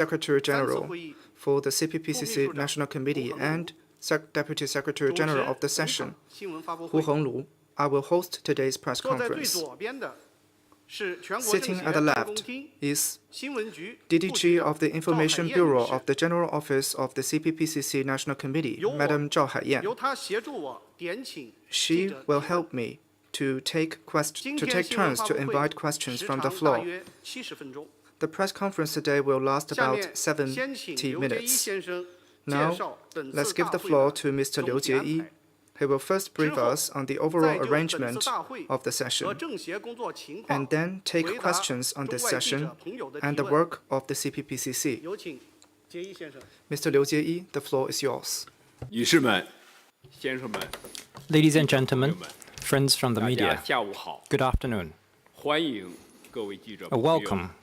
Secretary General for the CPPCC National Committee and Deputy Secretary General of the session, Hu Honglu, I will host today's press conference. Sitting at the left is DDG of the Information Bureau of the General Office of the CPPCC National Committee, Madam Zhao Haiyan. She will help me to take turns to invite questions from the floor. The press conference today will last about 70 minutes. Now, let's give the floor to Mr. Liu Jieyi. He will first brief us on the overall arrangement of the session, and then take questions on this session and the work of the CPPCC. Mr. Liu Jieyi, the floor is yours. Ladies and gentlemen, friends from the media, good afternoon. A welcome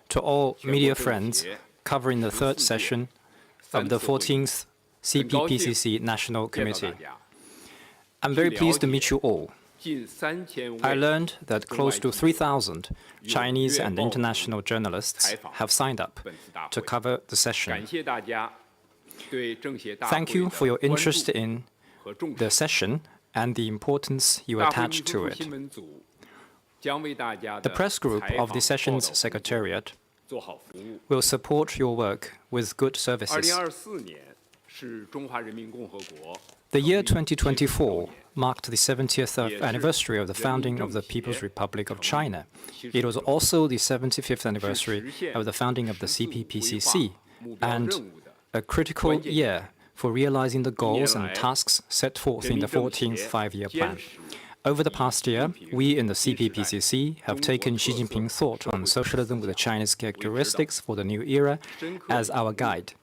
to all media friends covering the third session of the 14th CPPCC National Committee. I'm very pleased to meet you all. I learned that close to 3,000 Chinese and international journalists have signed up to cover the session. Thank you for your interest in the session and the importance you attach to it. The press group of the session's secretariat will support your work with good services. The year 2024 marked the 70th anniversary of the founding of the People's Republic of China. It was also the 75th anniversary of the founding of the CPPCC, and a critical year for realizing the goals and tasks set forth in the 14th Five-Year Plan. Over the past year, we in the CPPCC have taken Xi Jinping's thought on socialism with the Chinese characteristics for the new era as our guide,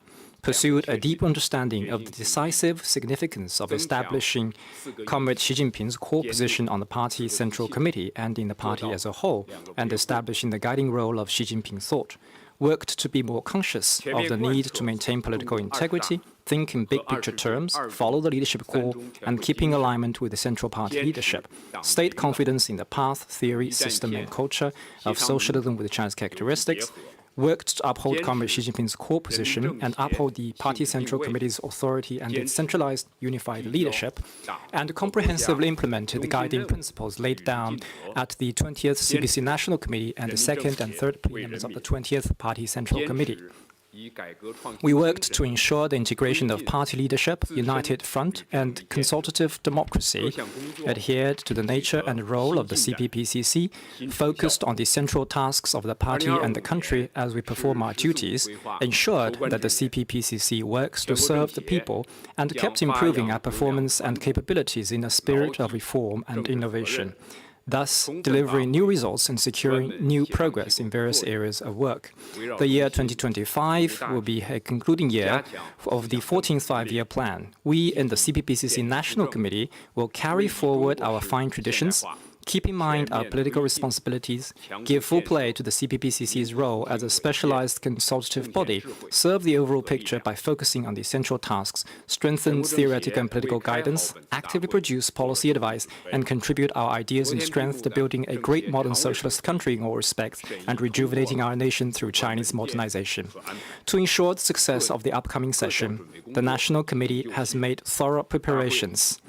pursued a deep understanding of the decisive significance of establishing Comrade Xi Jinping's core position on the Party Central Committee and in the party as a whole, and establishing the guiding role of Xi Jinping's thought, worked to be more conscious of the need to maintain political integrity, think in big-picture terms, follow the leadership call, and keep in alignment with the central party leadership, state confidence in the path, theory, system, and culture of socialism with Chinese characteristics, worked to uphold Comrade Xi Jinping's core position and uphold the Party Central Committee's authority and its centralized, unified leadership, and comprehensively implemented the guiding principles laid down at the 20th CPC National Committee and the second and third plenums of the 20th Party Central Committee. We worked to ensure the integration of party leadership, united front, and consultative democracy, adhered to the nature and role of the CPPCC, focused on the central tasks of the party and the country as we perform our duties, ensured that the CPPCC works to serve the people, and kept improving our performance and capabilities in a spirit of reform and innovation, thus delivering new results and securing new progress in various areas of work. The year 2025 will be a concluding year of the 14th Five-Year Plan. We in the CPPCC National Committee will carry forward our fine traditions, keep in mind our political responsibilities, give full play to the CPPCC's role as a specialized consultative body, serve the overall picture by focusing on the essential tasks, strengthen theoretical and political guidance, actively produce policy advice, and contribute our ideas and strength to building a great modern socialist country in all respects and rejuvenating our nation through Chinese modernization. To ensure the success of the upcoming session, the National Committee has made thorough preparations.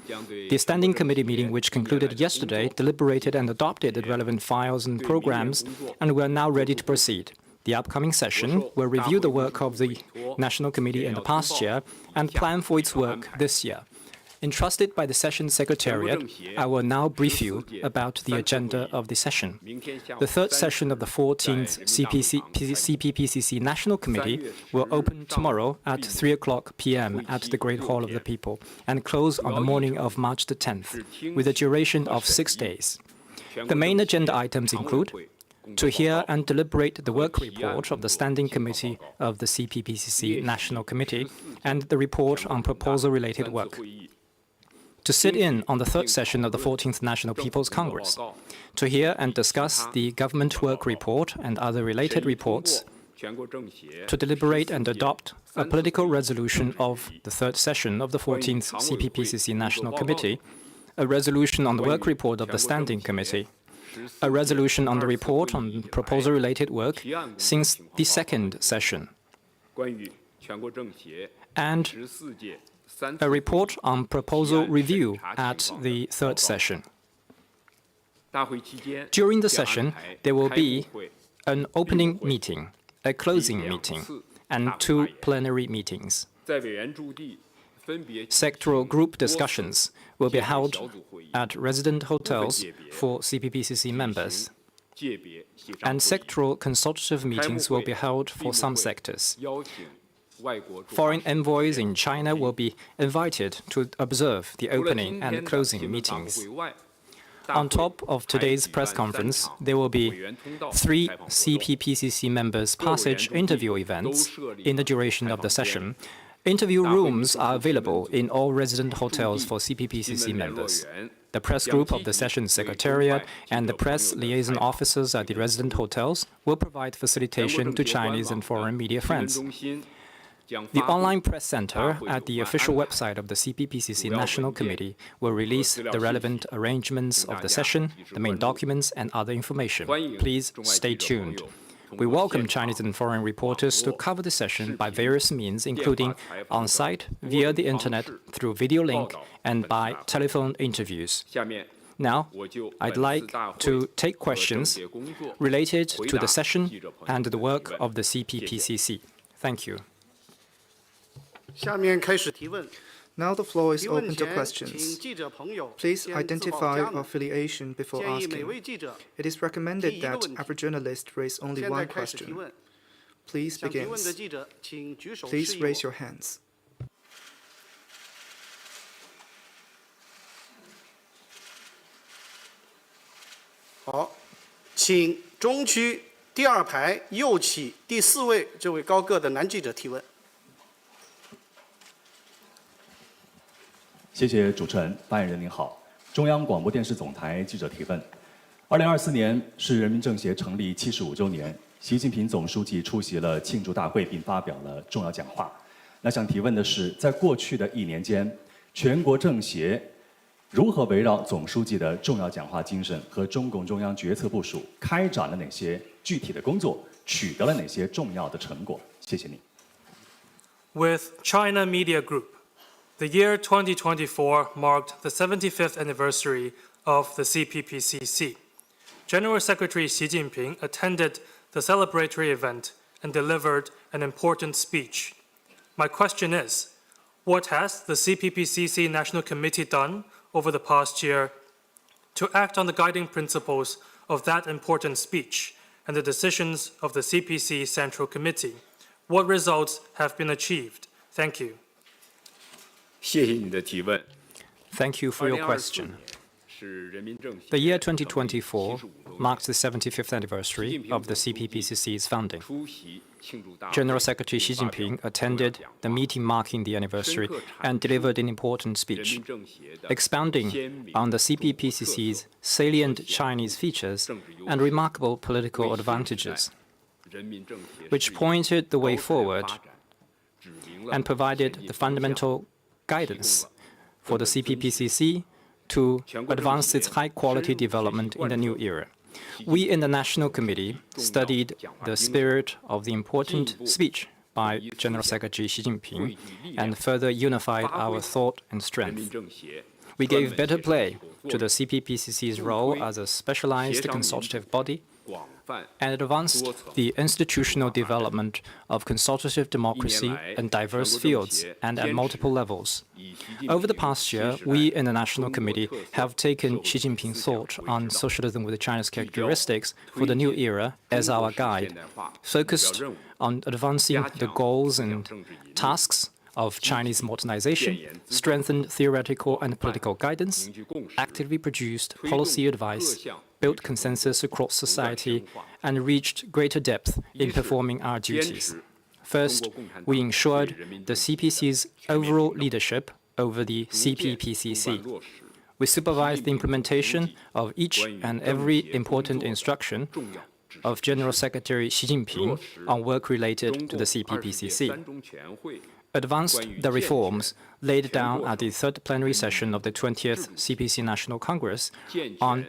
The Standing Committee meeting, which concluded yesterday, deliberated and adopted the relevant files and programs, and we are now ready to proceed. The upcoming session will review the work of the National Committee in the past year and plan for its work this year. Entrusted by the session secretariat, I will now brief you about the agenda of the session. The third session of the 14th CPPCC National Committee will open tomorrow at 3:00 p.m. at the Great Hall of the People and close on the morning of March the 10th, with a duration of 6 days. The main agenda items include to hear and deliberate the work report of the Standing Committee of the CPPCC National Committee and the report on proposal-related work, to sit in on the third session of the 14th National People's Congress, to hear and discuss the government work report and other related reports, to deliberate and adopt a political resolution of the third session of the 14th CPPCC National Committee, a resolution on the work report of the Standing Committee, a resolution on the report on proposal-related work since the second session, and a report on proposal review at the third session. During the session, there will be an opening meeting, a closing meeting, and 2 plenary meetings. Sectoral group discussions will be held at resident hotels for CPPCC members, and sectoral consultative meetings will be held for some sectors. Foreign envoys in China will be invited to observe the opening and closing meetings. On top of today's press conference, there will be 3 CPPCC members' passage interview events in the duration of the session. Interview rooms are available in all resident hotels for CPPCC members. The press group of the session secretariat and the press liaison officers at the resident hotels will provide facilitation to Chinese and foreign media friends. The online press center at the official website of the CPPCC National Committee will release the relevant arrangements of the session, the main documents, and other information. Please stay tuned. We welcome Chinese and foreign reporters to cover the session by various means, including on-site, via the internet, through video link, and by telephone interviews. Now, I'd like to take questions related to the session and the work of the CPPCC. Thank you. Now the floor is open to questions. Please identify your affiliation before asking. It is recommended that every journalist raise only 1 question. Please begin. Please raise your hands. "谢谢主持人，发言人您好，中央广播电视总台记者提问：2024年是人民政协成立75周年，习近平总书记出席了庆祝大会，并发表了重要讲话。那想提问的是，在过去的1年间，全国政协如何围绕总书记的重要讲话精神和中共中央决策部署，开展了哪些具体的工作，取得了哪些重要的成果？谢谢您。With China Media Group, the year 2024 marked the 75th anniversary of the CPPCC. General Secretary Xi Jinping attended the celebratory event and delivered an important speech. My question is, what has the CPPCC National Committee done over the past year to act on the guiding principles of that important speech and the decisions of the CPC Central Committee? What results have been achieved? Thank you. 谢谢你的提问。 Thank you for your question. The year 2024 marks the 75th anniversary of the CPPCC's founding. General Secretary Xi Jinping attended the meeting marking the anniversary and delivered an important speech, expounding on the CPPCC's salient Chinese features and remarkable political advantages, which pointed the way forward and provided the fundamental guidance for the CPPCC to advance its high-quality development in the new era. We in the National Committee studied the spirit of the important speech by General Secretary Xi Jinping and further unified our thought and strength. We gave better play to the CPPCC's role as a specialized consultative body and advanced the institutional development of consultative democracy in diverse fields and at multiple levels. Over the past year, we in the National Committee have taken Xi Jinping's thought on socialism with China's characteristics for the new era as our guide, focused on advancing the goals and tasks of Chinese modernization, strengthened theoretical and political guidance, actively produced policy advice, built consensus across society, and reached greater depth in performing our duties. First, we ensured the CPC's overall leadership over the CPPCC. We supervised the implementation of each and every important instruction of General Secretary Xi Jinping on work related to the CPPCC, advanced the reforms laid down at the third plenary session of the 20th CPC National Congress on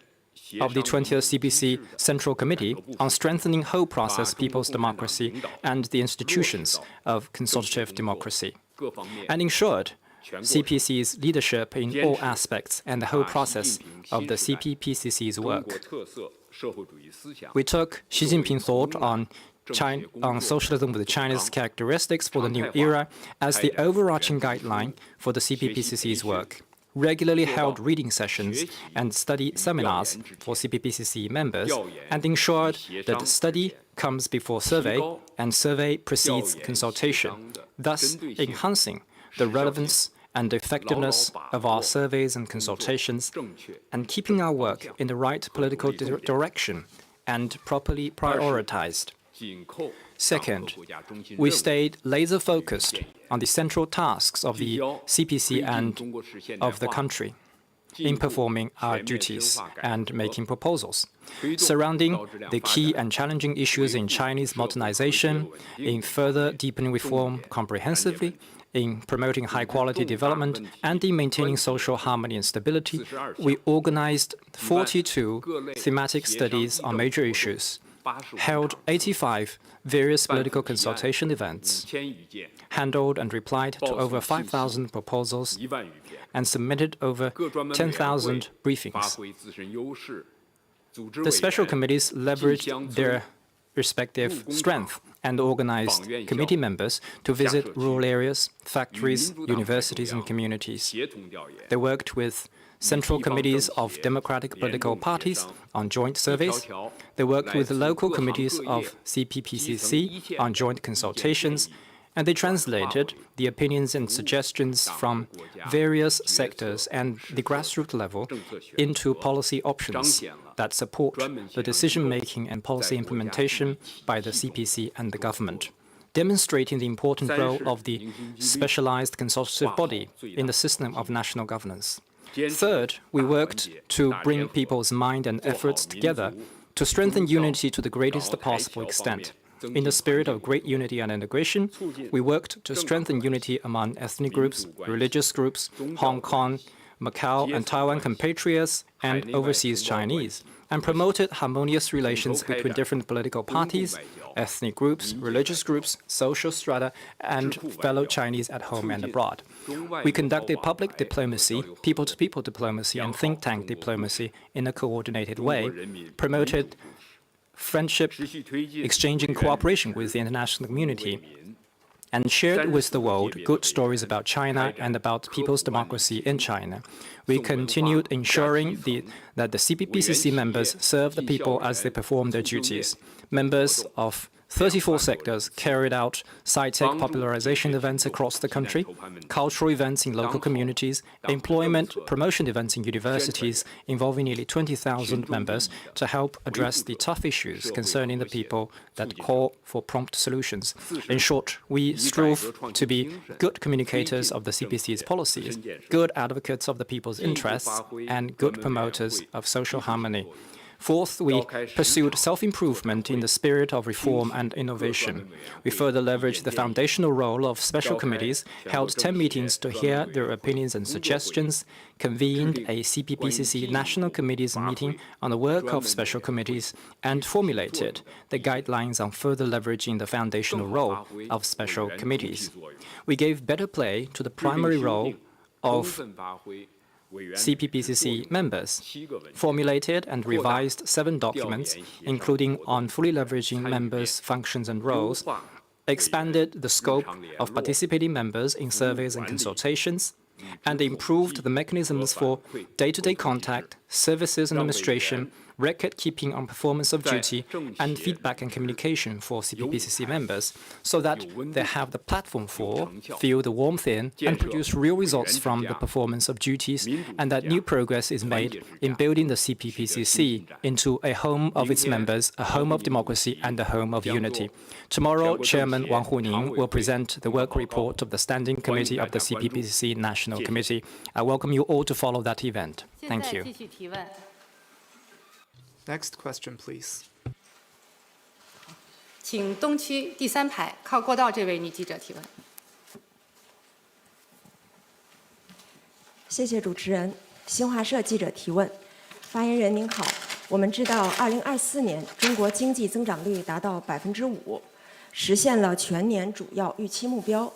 of the 20th CPC Central Committee on strengthening whole process people's democracy and the institutions of consultative democracy, and ensured CPC's leadership in all aspects and the whole process of the CPPCC's work. We took Xi Jinping thought on socialism with China's characteristics for the new era as the overarching guideline for the CPPCC's work, regularly held reading sessions and study seminars for CPPCC members, and ensured that study comes before survey and survey precedes consultation, thus enhancing the relevance and effectiveness of our surveys and consultations, and keeping our work in the right political direction and properly prioritized. Second, we stayed laser-focused on the central tasks of the CPC and of the country in performing our duties and making proposals surrounding the key and challenging issues in Chinese modernization, in further deepening reform comprehensively, in promoting high-quality development, and in maintaining social harmony and stability. We organized 42 thematic studies on major issues, held 85 various political consultation events, handled and replied to over 5,000 proposals, and submitted over 10,000 briefings. The special committees leveraged their respective strength and organized committee members to visit rural areas, factories, universities, and communities. They worked with central committees of democratic political parties on joint surveys. They worked with the local committees of CPPCC on joint consultations, and they translated the opinions and suggestions from various sectors and the grassroots level into policy options that support the decision-making and policy implementation by the CPC and the government, demonstrating the important role of the specialized consultative body in the system of national governance. Third, we worked to bring people's mind and efforts together to strengthen unity to the greatest possible extent. In the spirit of great unity and integration, we worked to strengthen unity among ethnic groups, religious groups, Hong Kong, Macau, and Taiwan compatriots, and overseas Chinese, and promoted harmonious relations between different political parties, ethnic groups, religious groups, social strata, and fellow Chinese at home and abroad. We conducted public diplomacy, people-to-people diplomacy, and think tank diplomacy in a coordinated way, promoted friendship, exchanging cooperation with the international community, and shared with the world good stories about China and about people's democracy in China. We continued ensuring that the CPPCC members serve the people as they perform their duties. Members of 34 sectors carried out sci-tech popularization events across the country, cultural events in local communities, employment promotion events in universities involving nearly 20,000 members to help address the tough issues concerning the people that call for prompt solutions. In short, we strove to be good communicators of the CPC's policies, good advocates of the people's interests, and good promoters of social harmony. Fourth, we pursued self-improvement in the spirit of reform and innovation. We further leveraged the foundational role of special committees, held 10 meetings to hear their opinions and suggestions, convened a CPPCC National Committees meeting on the work of special committees, and formulated the guidelines on further leveraging the foundational role of special committees. We gave better play to the primary role of CPPCC members, formulated and revised 7 documents, including on fully leveraging members' functions and roles, expanded the scope of participating members in surveys and consultations, and improved the mechanisms for day-to-day contact, services and administration, record-keeping on performance of duty, and feedback and communication for CPPCC members, so that they have the platform for, feel the warmth in, and produce real results from the performance of duties, and that new progress is made in building the CPPCC into a home of its members, a home of democracy, and a home of unity. Tomorrow, Chairman Wang Huning will present the work report of the Standing Committee of the CPPCC National Committee. I welcome you all to follow that event. Thank you. Next question, please. 请东区第3排靠过道这位女记者提问。谢谢主持人。新华社记者提问：发言人您好，我们知道，2024年中国经济增长率达到5%，实现了全年主要预期目标。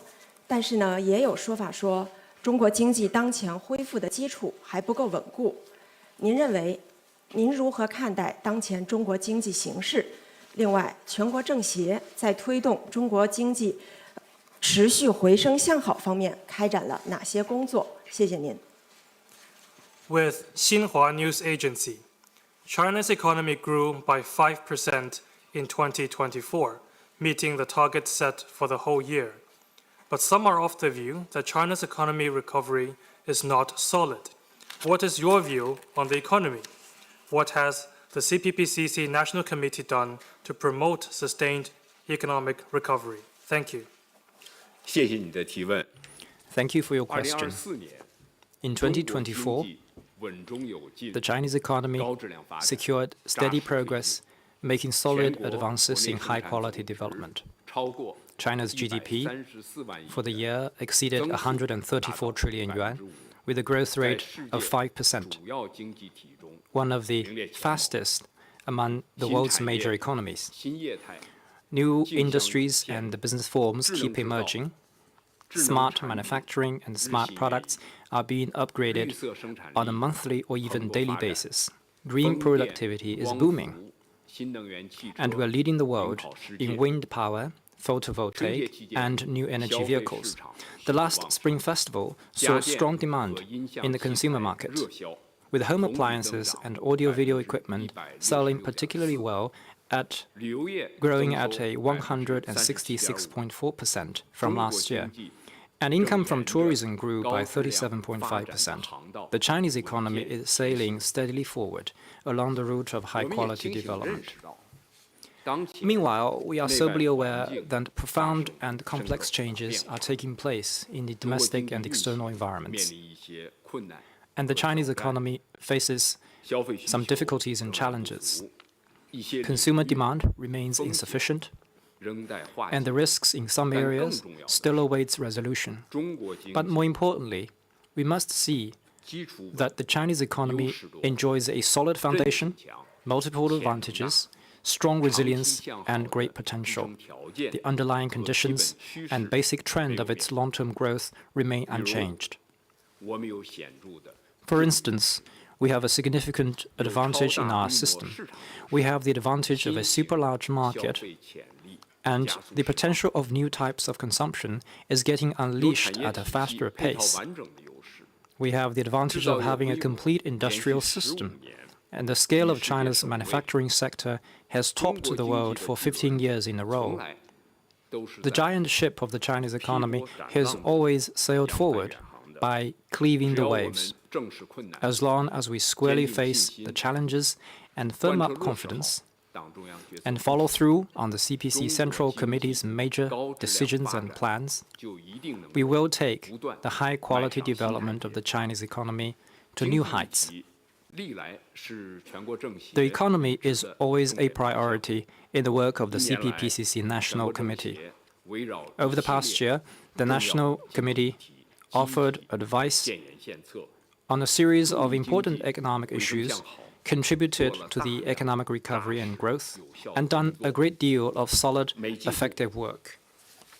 但是呢，也有说法说，中国经济当前恢复的基础还不够稳固。您认为，您如何看待当前中国经济形势？另外，全国政协在推动中国经济持续回升向好方面开展了哪些工作？谢谢您。With Xinhua News Agency, China's economy grew by 5% in 2024, meeting the target set for the whole year. But some are of the view that China's economy recovery is not solid. What is your view on the economy? What has the CPPCC National Committee done to promote sustained economic recovery? Thank you. 谢谢你的提问。 Thank you for your question. 2024年， In 中国经 2024, 济稳中有进， the Chinese economy 高质量发展， secured steady progress, making solid 全国 advances in 国内生产 high-quality 总值 development. 超过 China's GDP 134万亿 for the 元， year exceeded 134 trillion yuan, with a growth 在 rate 世 of 界 5%, 主要经济体中， one of the fastest among the 新 world's 产 major 业、 economies. 新业态、 New 竞相 industries 涌现， and business forms 智能 keep 制造， emerging. 智能 Smart 产业， manufacturing and 日 smart 新月异， products are being 绿 upgraded 色生产 on a 力 monthly or even 蓬勃 daily 发展， basis. Green 风电、 productivity is 光 booming, 伏、新能源汽车、 and we're leading the 领 world 跑世界 in wind power, 春节 photovoltaic, 期间， and new energy 消费 vehicles. 市场 The 喜 last 旺 Spring Festival 家 saw 电 strong 和 demand 音响 in the 器 consumer 材 market, 热销， with home 同比增 appliances 长 and audio-video equipment selling 166.4%。 particularly well at 旅游业 growing 增 at 收 a 37.5%。 166.4% 中 from 国 last year. 经济 And income 正 from 沿着 tourism grew by 高质量发展的 37.5%. 航道 The Chinese 稳 economy 健 is sailing steadily forward along the route of 我们也 high-quality 清醒地认 development. 识到，当前 Meanwhile, we are 内外 soberly 环 aware 境 that 发 profound 生 and 深 complex 刻的 changes 变 are 化， taking place in the 中国 domestic 经济 and 运 external 行面 environments, 临一些困难 and the 和 Chinese 挑战， economy faces 消费需 some 求 difficulties 仍 and 然不 challenges. 足，一些领 Consumer 域 demand remains 风险 insufficient, 仍待化 and the 解。 risks in some 但更 areas 重要的 still 是， awaits resolution. 中国经 But more 济 importantly, we must see 基础稳 that the Chinese economy 优势多， enjoys a solid 韧 foundation, 性强， multiple 潜能大， advantages, strong 长期 resilience, 向好 and 的 great 提 potential. 升条件 The underlying 和基本 conditions 趋 and 势 basic 没 trend 有 of its 变化。 long-term growth remain 比如， unchanged. 我们有显著的 For instance, we have a significant 有 advantage 超 in 大 our 规模 system. 市场 We have the advantage of a 新 super 型 large 消 market, 费潜力 and 加速 the 释放 potential of new types of consumption is getting 有 unleashed 产业 at a 体系 faster 配套 pace. 完整的优势， We have the 制 advantage 造 of 业 having a 规模 complete 连 industrial 续15 system, 年 and the scale of 与世界 China's 首位。 manufacturing sector has 中 topped 国 the 经济 world 的 for 巨15 轮 years in a 从 row. 来都是 The 在 giant ship of the Chinese economy 劈波斩 has 浪的 always sailed 扬帆 forward 远航的。 by cleaving 只 the 要我们 waves. 正视困难， As long as we squarely 坚定 face 信心， the challenges and 贯 firm 彻 up 落实 confidence 好党中央决策 and 部署 follow through on the CPC 中 Central 国经济 Committee's major 高质量 decisions 发 and 展 plans, 就一定能 we 够 will take 不断 the high 迈 quality 上新台 development of 阶 the Chinese economy to 经 new 济议 heights. 题历来是全国政协 The economy 一直 is 的 always 重 a 点方向 priority in the work of the 近年来 CPPCC 全 National 国政 Committee. 协围绕 Over the 一 past 系列 year, the 重要 National 经济议 Committee 题 offered 积极 advice 建言献策 on a series 助 of 力经 important 济 economic 回升 issues, 向好 contributed 做了 to 大 the 量 economic 扎 recovery 实 and growth, 有效 and 的 done 工 a 作 great deal of solid, 每季度 effective work.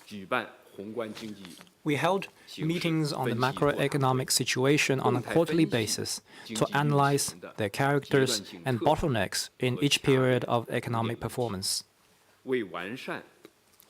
举办宏观经济 We held 形势 meetings on the 分析座谈会 macroeconomic situation on a 动态 quarterly 分析 basis 经 to 济运 analyze 行的 their 阶 characters 段性 and 特 bottlenecks in 和 each 掐点 period of 重点 economic 问题 performance, 为完善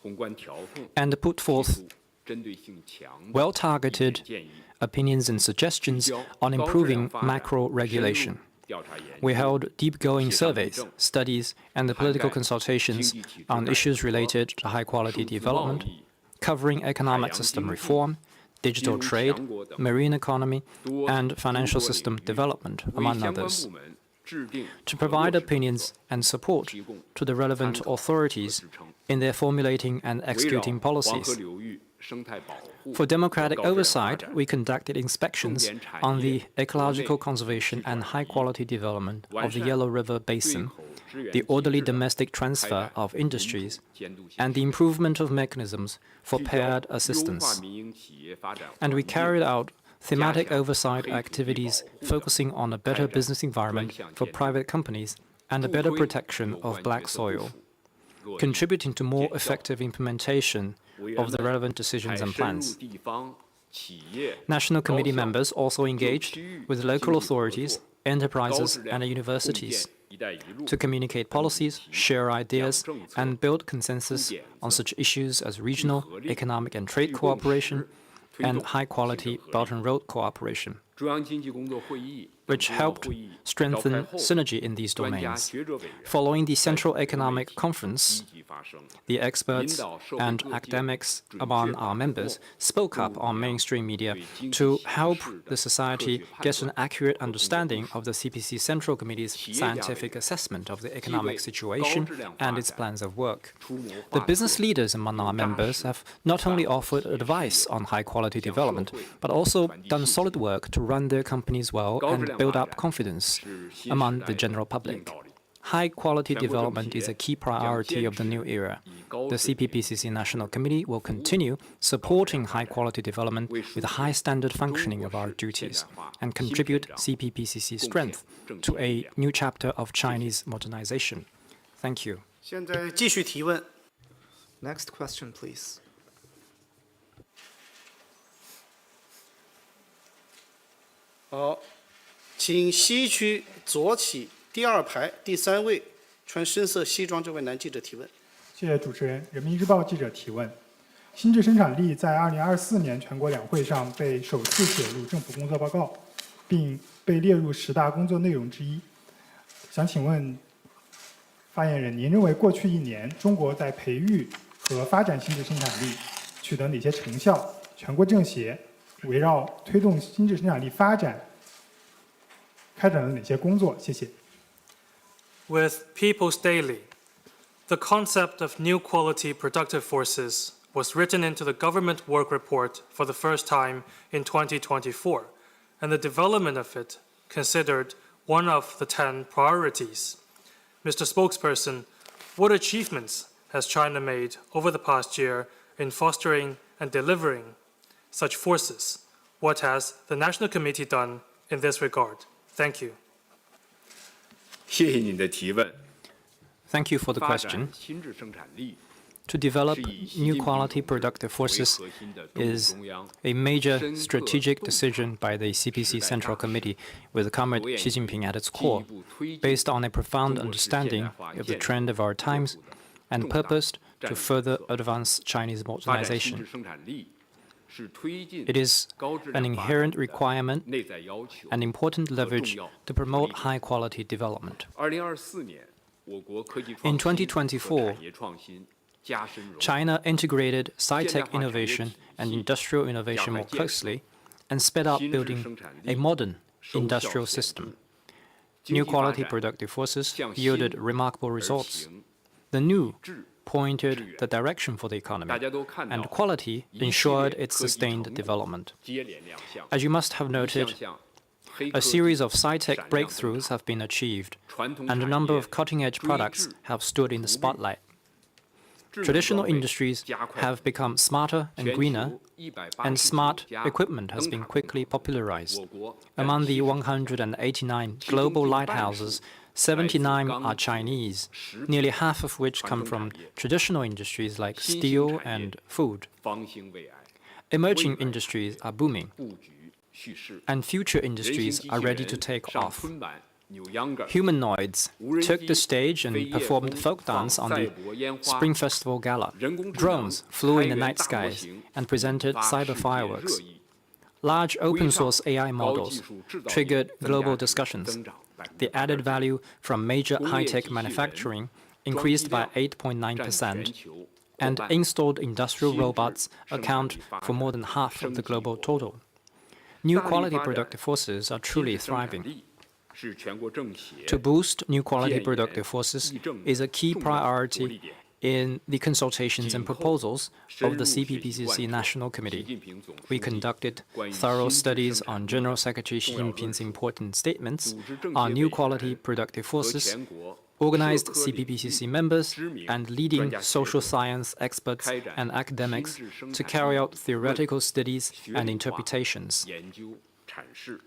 宏观调控 and put 提 forth 出针对性强的意见 well-targeted 建议， opinions and suggestions 聚焦 on 高质量 improving 发展 macro 深入 regulation. 调查研 We 究 held deep-going 协商议 surveys, 政 studies, and the 涵 political 盖 consultations 经济体制 on 改 issues 革 related to high-quality 数字贸 development, 易 covering 海 economic 洋 system 经济 reform, 金 digital 融 trade, 强国等 marine economy, 多 and 诸 financial 多 system 领域 development, 为 among 相关 others. 部门制定 To 和 provide 落实政 opinions 策 and support 提供 to the relevant 参考和 authorities 支撑 in their formulating and 围绕 executing 黄河 policies. 流域生态保护 For 和 democratic 高质量发 oversight, 展 we conducted inspections 重点产 on 业 the ecological 国内 conservation 气转 and 移 high-quality development 完 of the 善 Yellow River 对 Basin, 口支援 the 机 orderly 制的 domestic 开 transfer 展 of 民主 industries, 监督形 and the 式 improvement of mechanisms for 聚焦 paired 优化 assistance. 民营企业发展 And we 环境 carried out thematic 加强 oversight 黑土地 activities 保护的 focusing on a better 开展 business environment 专项 for 监督 private companies and a better protection of black soil, contributing to more effective implementation of the relevant decisions and plans. National Committee members also engaged with local authorities, enterprises, and universities to communicate policies, share ideas, and build consensus on such issues as regional, economic and trade cooperation and high-quality Belt and Road cooperation, which helped strengthen synergy in these domains. Following the Central Economic Conference, the experts and academics among our members spoke up on mainstream media to help the society get an accurate understanding of the CPC Central Committee's scientific assessment of the economic situation and its plans of work. The business leaders among our members have not only offered advice on high-quality development, but also done solid work to run their companies well and build up confidence among the general public. High-quality development is a key priority of the new era. The CPPCC National Committee will continue supporting high-quality development with high standard functioning of our duties and contribute CPPCC strength to a new chapter of Chinese modernization. Thank you. 现在继续提问。Next question, please. 好，请西区左起第2排第3位穿深色西装这位男记者提问。谢谢主持人。人民日报记者提问：新质生产力在2024年全国两会上被首次写入政府工作报告，并被列入10大工作内容之一。想请问发言人，您认为过去1年中国在培育和发展新质生产力取得哪些成效？全国政协围绕推动新质生产力发展开展了哪些工作？谢谢。With People's Daily, the concept of new quality productive forces was written into the government work report for the first time in 2024, and the development of it considered one of the 10 priorities. Mr. Spokesperson, what achievements has China made over the past year in fostering and delivering such forces? What has the National Committee done in this regard? Thank you. 谢谢您的提问。 Thank you for the 发展 question. 新质生产力 To develop new quality productive forces is a major strategic decision by the CPC Central Committee with Comrade Xi Jinping at its core, based on a profound understanding of the trend of our times and purposed to further advance Chinese 发展新 modernization. 质生产力是推进 It is 高质 an 量发 inherent 展的 requirement 内在要求。 and important leverage to promote high-quality development. 2024年，我国科技 In 创新和 2024, 产业创新加深融合 China integrated sci-tech innovation and industrial innovation more closely and sped up building a modern industrial system. New quality productive forces yielded remarkable results. The new pointed the direction for the economy, 大家都看到 and quality ensured its sustained development. 接连亮相， As you must have 一 noted, 项项黑 a 科技 series of 闪 sci-tech 亮登 breakthroughs 场 have been achieved, 传统 and a 产 number 业 of cutting-edge 追 products 制 have stood in the 逐步 spotlight. 智能 Traditional 装备 industries 加快 have become smarter and 全 greener, 球180 and smart 家 equipment has 灯 been 塔 quickly 工程 popularized. 我国 Among the 170 189 global lighthouses, 79 are Chinese, nearly half of which come from traditional industries like steel and food. 方兴未艾， Emerging industries are booming, 布局蓄势， and future 人形 industries 机 are 器 ready to 人 take 上 off. 春晚扭秧歌儿， Humanoids took the stage and performed folk dance on the Spring Festival Gala. Drones flew in the night skies and presented cyber fireworks. Large open-source AI models triggered global discussions. The added value from major high-tech manufacturing increased by 8.9%, and installed industrial robots account for more than half of the global total. New quality productive forces are truly thriving. 是全国政协 To boost new quality productive forces is a key priority in the consultations and proposals of the CPPCC National Committee. We conducted thorough studies on General Secretary Xi Jinping's important statements on new quality productive forces, organized CPPCC members and leading social science experts and academics to carry out theoretical studies and interpretations. 研究阐释。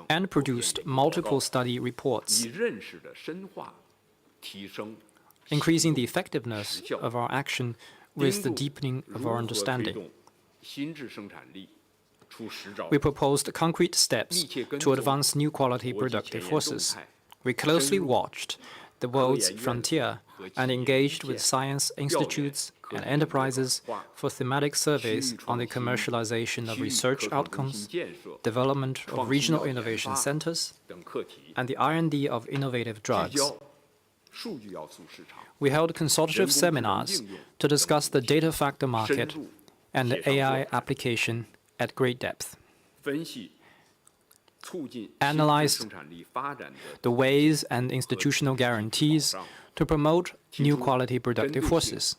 and produced multiple study reports, 以认识的深化提升 increasing the effectiveness of our action with the deepening of our 如何推 understanding. 动新质生产力出实照 We proposed concrete steps to advance new quality productive forces. We closely watched the world's frontier and engaged with science institutes and enterprises for thematic surveys on the commercialization of 区域 research 可靠中 outcomes, 心建设 development 创 of 新 regional 药研 innovation 发 centers, 等课题， and the R&D of innovative 聚 drugs. 焦数据要素市场， We held consultative seminars to discuss the data factor 深 market 入 and 协商 AI 做 application at great depth. 分析促进 Analyzed 新质生产力发展的 the ways and institutional guarantees to promote new quality productive forces,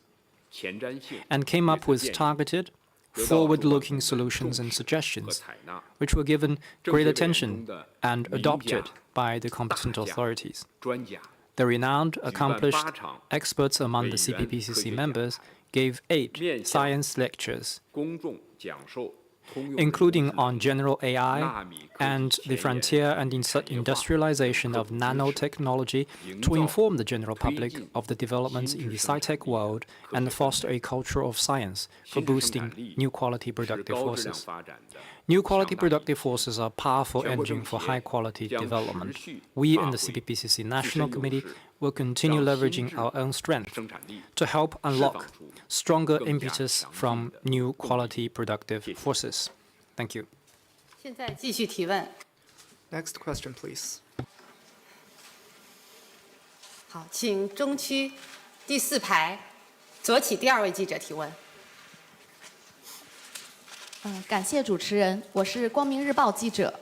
前瞻性 and came up with 建议 targeted, 得到主管部 forward-looking 门 solutions 重 and 视和 suggestions, 采纳， which were given 政协 great 委员 中 attention 的 and 名 adopted 家 by the competent 大家 authorities. 专家 The renowned, accomplished 8场 experts among the 委员科学 CPPCC 讲 members 坛 gave 8面向 science lectures, 公众讲授通用 including 人工智能 on general AI 纳米科技 and the 前沿 frontier and 产业化 industrialization of 科普知识 nanotechnology 营 to 造 inform the general 推 public 进 of the developments 新 in 质 the 生产 sci-tech 力 world 科 and 学 foster 分 a culture of science for 新质生 boosting 产力 new quality 是 productive 高质量 forces. 发展的 New quality 强大引 productive 擎 forces are a powerful 全国 engine 政 for 协 high quality 将 development. 持续 We 发 in the 挥 CPPCC 自 National 身优 Committee 势 will continue 让 leveraging 新 our 质 own strength 生产力 to help 释放 unlock 出 stronger 更加 impetus 强劲 from 的 new 动力 quality productive 谢谢 forces. Thank you. 现在继续提问。 Next question, please. 好，请中区第4排左起第2位记者提问。感谢主持人，我是光明日报记者。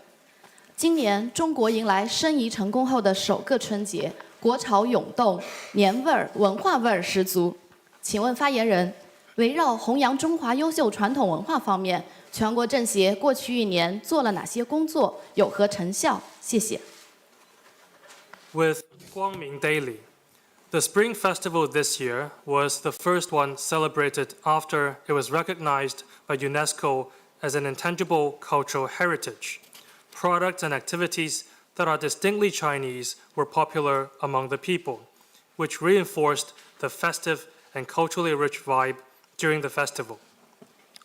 今年中国迎来申遗成功后的首个春节，国潮涌动，年味儿、文化味儿十足。请问发言人，围绕弘扬中华优秀传统文化方面，全国政协过去1年做了哪些工作，有何成效？谢谢。With Guangming Daily, the Spring Festival this year was the first one celebrated after it was recognized by UNESCO as an intangible cultural heritage. Products and activities that are distinctly Chinese were popular among the people, which reinforced the festive and culturally rich vibe during the festival.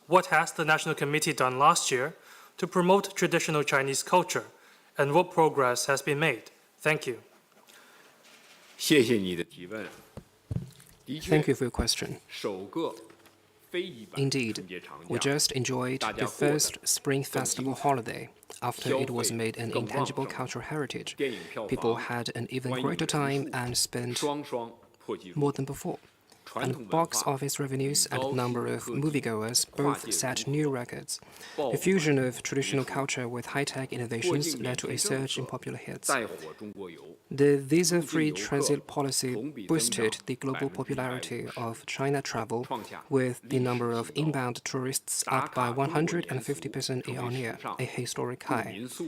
What has the National Committee done last year to promote traditional Chinese culture, and what progress has been made? Thank you. 谢谢你的提问。的确 Thank you for your question. 首个非一般 Indeed, 春节长 we 假 just enjoyed 大家 the 过得 first Spring Festival holiday after it was made an 更旺 intangible 盛 cultural heritage. 电影票 People 房 had an even 观影 greater 人 time 数 and spent 双双破纪录 more than before. 传 And 统文 box 化 office revenues 与 and 高 the 新 number of 科技 moviegoers 跨 both 界 set 融 new 合 records. 爆 The 满 fusion of 旅 traditional 途 culture with high-tech 过 innovations 境 led 免 to 税 a 政 surge in 策 popular hits. 带火中国游 The 促进 visa-free 游客 transit policy 同比增 boosted 长 the global 150% popularity of China travel, 创下 with the 历史 number of 新高 inbound tourists 打 up by 卡中国年俗 150% 成为 year-on-year, 时尚 a historic 住 high. 民宿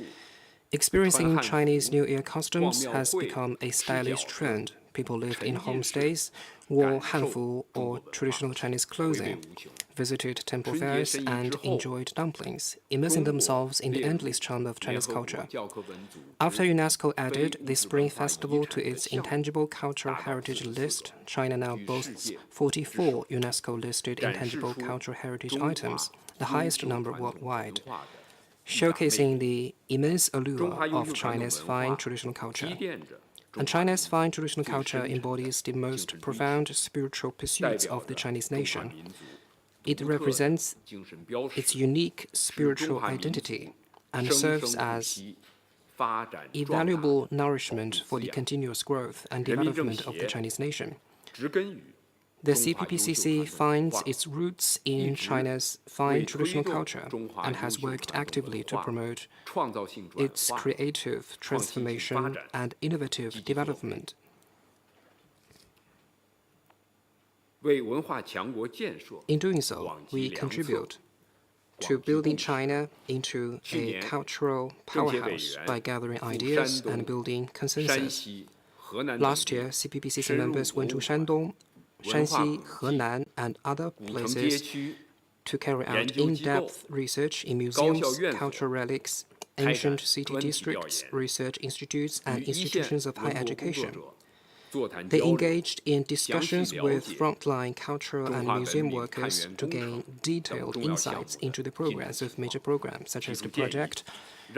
Experiencing 穿汉 Chinese 服 New Year customs 逛庙 has 会 become a 吃饺 stylish 子 trend. People lived 沉 in 浸式 homestays, wore 感受 hanfu 中国 or 文化 traditional Chinese 回味 clothing, 无穷 visited temple 春节 fairs, 申遗 and 之后 enjoyed dumplings, immersing 中国 themselves in the 列入 endless charm of 联 Chinese 合国 culture. 教科文组织 After UNESCO added 非 the 物质 Spring 文化遗 Festival 产 to 的 its 项目 intangible cultural 达到 heritage 44 list, 个 China now 居世 boasts 界 44 UNESCO-listed 展示 intangible 出 cultural heritage 中华 items, the 优 highest 秀 number 传统文 worldwide, 化的 showcasing the immense 中 allure 华优 of 秀传统 China's 文 fine 化 traditional culture. 积淀着 And 中华 China's fine traditional 最 culture 深沉的 embodies the 精 most 神历史 profound spiritual 代 pursuits 表 of the 着 Chinese 中华 nation. 民族 It 独特的 represents 精神标识 its unique 是 spiritual 中华民族 identity and 生 serves 生不 as 息发展壮大 invaluable nourishment for the 滋养 continuous growth and 人民政 development of the 协 Chinese nation. 植根于 The 中华优秀 CPPCC 传统文 finds 化 its roots 一 in 直 China's 为 fine 推 traditional 动 culture 中华 and 优 has 秀 worked 传统 actively 文 to 化 promote 创造性转 its 化 creative 创新性发 transformation 展 and innovative 积极作为 development. 为文化强国建设 In doing so, 广积 we 良策 contribute to 广积 building 共识 China into 去 a 年 cultural 政协委 powerhouse 员 by gathering 赴 ideas 山 and 东 building 山 consensus. 西河南等 Last 地 year, CPPCC 深入 members 博 went 物 to 馆 Shandong, 文化 Shanxi, 古迹 Henan, and other 古城街 places 区 to carry 研 out 究机构 in-depth research in 高校 museums, 院所 cultural relics, ancient city districts, research institutes, and institutions of high education. They engaged in discussions with frontline cultural and museum workers to gain detailed insights into the progress of major programs, such as the project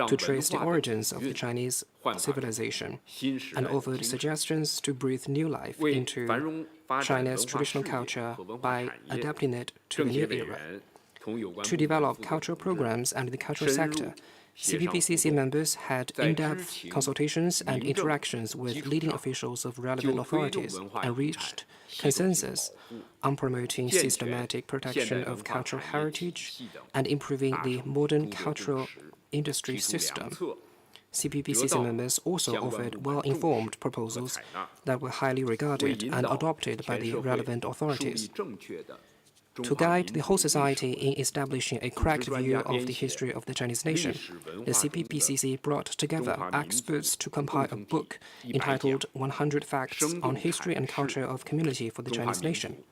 to trace the origins of the Chinese civilization, and offered suggestions to breathe new life into China's traditional culture by adapting it to the new era. To develop cultural programs and the cultural sector, CPPCC members had in-depth consultations and interactions with leading officials of relevant authorities and reached consensus on promoting systematic protection of cultural heritage and improving the modern cultural industry system. CPPCC members also offered well-informed proposals that were highly regarded and adopted by the relevant authorities. To guide the whole society in establishing a correct view of the history of the Chinese nation, the CPPCC brought together experts to compile a book entitled 100 Facts on History and Culture of Community for the Chinese Nation.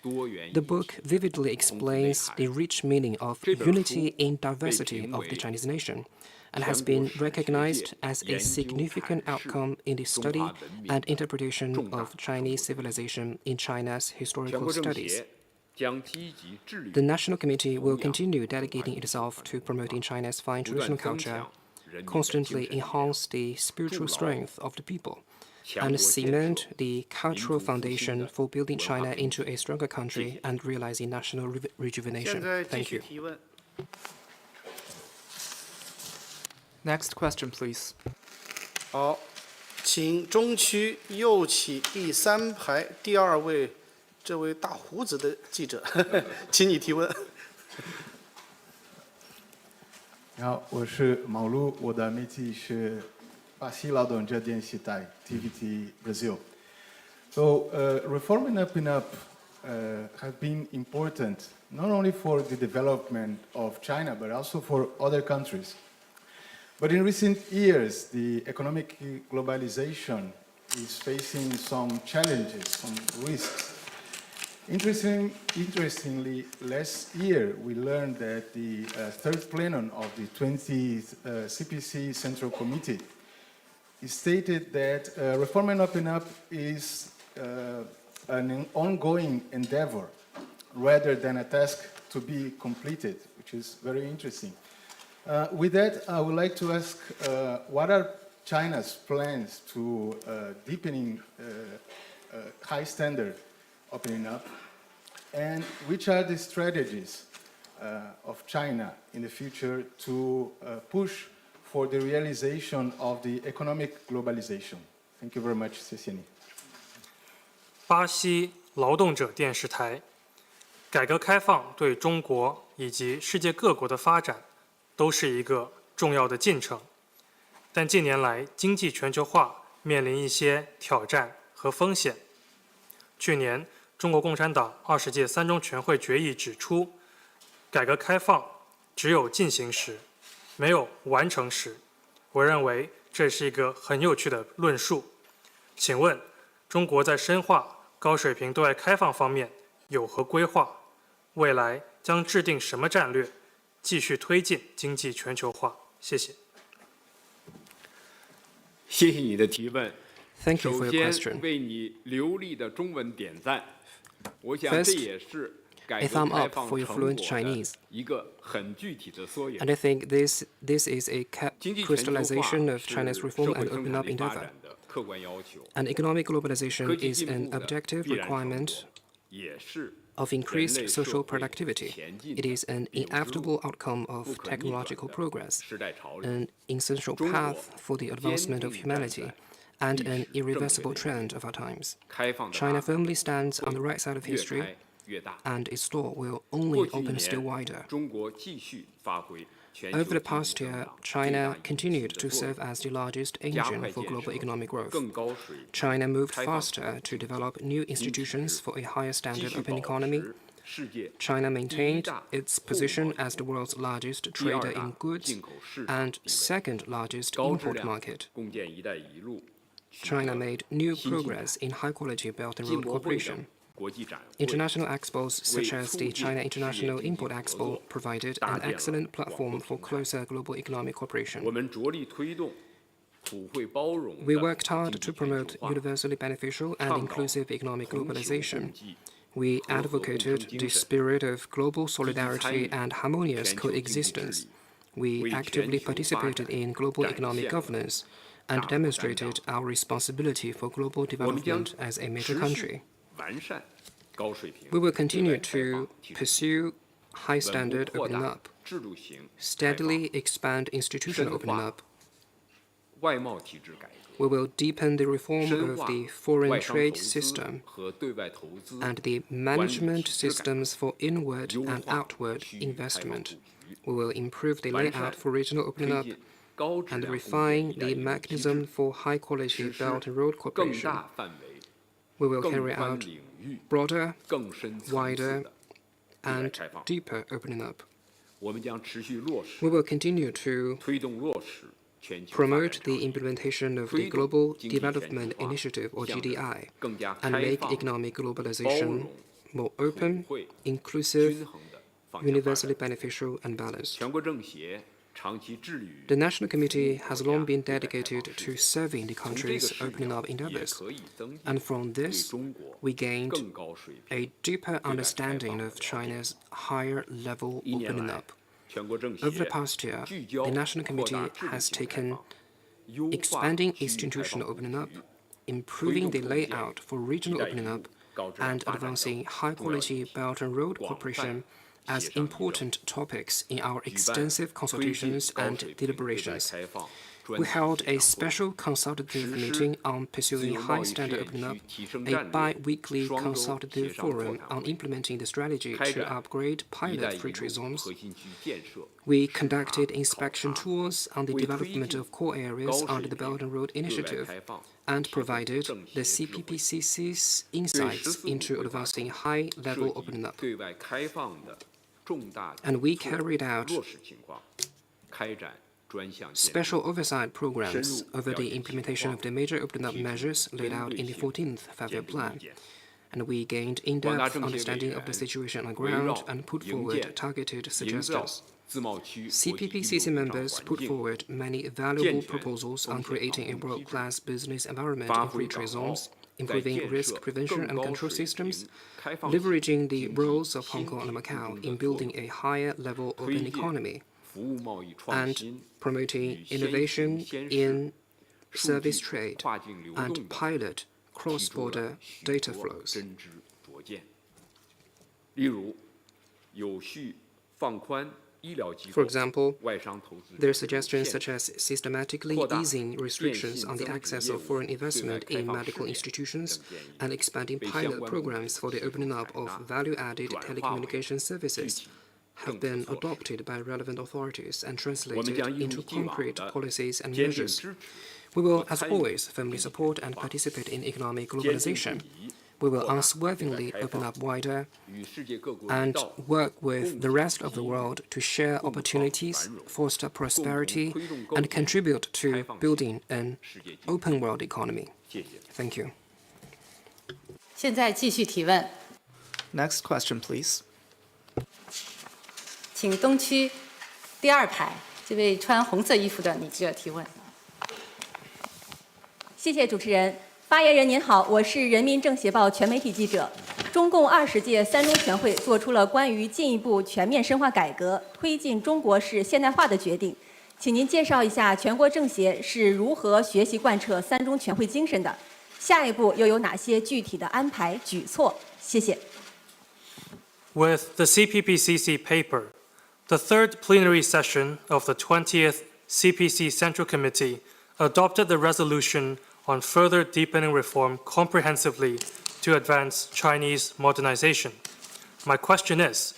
The book vividly explains the rich meaning of unity in diversity of the Chinese nation and has been recognized as a significant outcome in the study and interpretation of Chinese civilization in China's historical studies. The National Committee will continue dedicating itself to promoting China's fine traditional culture, constantly enhance the spiritual strength of the people, and cement the cultural foundation for building China into a stronger country and realizing national rejuvenation. Thank you. Next question, please. 好，请中区右起第3排第2位。这位大胡子的记者，请你提问。你好，我是毛路，我的媒体是巴西劳动者电视台 TVT Brazil. So reform and opening up have been important not only for the development of China but also for other countries. But in recent years, the economic globalization is facing some challenges, some risks. Interestingly, last year we learned that the third plenum of the 20th CPC Central Committee stated that reform and opening up is an ongoing endeavor rather than a task to be completed, which is very interesting. With that, I would like to ask what are China's plans to deepening high standard opening up, and which are the strategies of China in the future to push for the realization of the economic globalization? Thank you very much, 谢谢你。巴西劳动者电视台，改革开放对中国以及世界各国的发展都是一个重要的进程，但近年来经济全球化面临一些挑战和风险。去年，中国共产党20届3中全会决议指出，改革开放只有进行时，没有完成时。我认为这是一个很有趣的论述。请问，中国在深化高水平对外开放方面有何规划？未来将制定什么战略，继续推进经济全球化？谢谢。谢谢你的提问。 Thank you for your 首先 question. 为你流利的中文点赞，我想 First, 这也是改 a 革 thumb 开 up 放 for 成 your 果 fluent 的 Chinese. 一个很具体的缩影。 And I think this is a 经济全球化 crystallization of 是 China's 社 reform 会 and 生 open 产 up 力发 endeavor. 展的客观要求。 And economic globalization 科技 is 进 an 步的 objective 必然成 requirement 果，也是 of 人 increased 类 social 社会 productivity. 前进 It 的 is an 有之路 inevitable outcome 不 of 可逆转 technological 的 progress, 时代潮流。 an essential 中国 path for the advancement of 坚定站 humanity, 在 and 历 an 史正确 irreversible 的 trend of our times. 开放的 China 大 firmly stands 会 on the right side of 越 history, 开越大。 and its door will 过 only 去一 open still 年， wider. 中国继续发挥全球 Over the 经济 past 增 year, 长最大 China 引擎 continued 的 to 作用 serve as the largest 加 engine 快 for 建 global 设 economic growth. 更高水平 China moved 开放 faster 式 to 经济 develop new 经济 institutions 制 for a higher 继 standard 续 open 保 economy. 持世界 China 第一 maintained 大 its 货物 position 贸易 as the world's largest 第二 trader 大 in goods 进口市场 and 地位 second largest 高质 import 量 market. 共建“一带一路”取 China 得 made new 新进 progress in high-quality Belt and 进 Road 博会等 cooperation. International expos such as the China International Import Expo provided an excellent platform for closer global economic cooperation. We worked hard to promote universally beneficial and inclusive economic globalization. We advocated the spirit of global solidarity and harmonious coexistence. We actively participated in global economic governance and demonstrated our responsibility for global development as a major country. We will continue to pursue high-standard opening up, steadily expand institutional opening up. We will deepen the reform of the foreign trade system and the management systems for inward and outward investment. We will improve the layout for regional opening up and refine the mechanism for high-quality Belt and Road cooperation. We will carry out broader, wider, and deeper opening up. We will continue to promote the implementation of the Global Development Initiative, or GDI, and make economic globalization more open, inclusive, universally beneficial, and balanced. The National Committee has long been dedicated to serving the country's opening up endeavors, and from this, we gained a deeper understanding of China's higher-level opening up. Over the past year, the National Committee has taken expanding institutional opening up, improving the layout for regional opening up, and advancing high-quality Belt and Road cooperation as important topics in our extensive consultations and deliberations. We held a special consultative meeting on pursuing high-standard opening up, a bi-weekly consultative forum on implementing the strategy to upgrade pilot free trade zones. We conducted inspection tours on the development of core areas under the Belt and Road Initiative and provided the CPPCC's insights into advancing high-level opening up. And we carried out special oversight programs over the implementation of the major opening up measures laid out in the 14th Five-Year Plan. And we gained in-depth understanding of the situation on the ground and put forward targeted suggestions. CPPCC members put forward many valuable proposals on creating a world-class business environment in free trade zones, improving risk prevention and control systems, leveraging the roles of Hong Kong and Macau in building a higher-level open economy, and promoting innovation in service trade and pilot cross-border data flows. For example, there are suggestions such as systematically easing restrictions on the access of foreign investment in medical institutions and expanding pilot programs for the opening up of value-added telecommunication services have been adopted by relevant authorities and translated into concrete policies and measures. We will, as always, firmly support and participate in economic globalization. We will unswervingly open up wider and work with the rest of the world to share opportunities, foster prosperity, and contribute to building an open world economy. Thank you. 现在继续提问， Next question, please. 请东区第二排这位穿红色衣服的女记者提问。谢谢主持人。发言人您好，我是人民政协报全媒体记者。中共20届三中全会作出了关于进一步全面深化改革、推进中国式现代化的决定，请您介绍一下全国政协是如何学习贯彻三中全会精神的？下一步又有哪些具体的安排举措？谢谢。With the CPPCC paper, the third plenary session of the 20th CPC Central Committee adopted the resolution on further deepening reform comprehensively to advance Chinese modernization. My question is,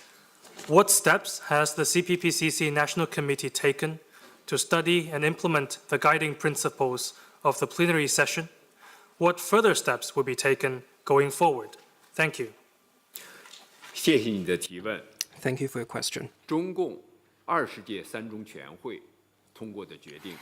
what steps has the CPPCC National Committee taken to study and implement the guiding principles of the plenary session? What further steps will be taken going forward? Thank you. 谢谢你的提问。 Thank you for your question. 中共20届三中全会通过的决定。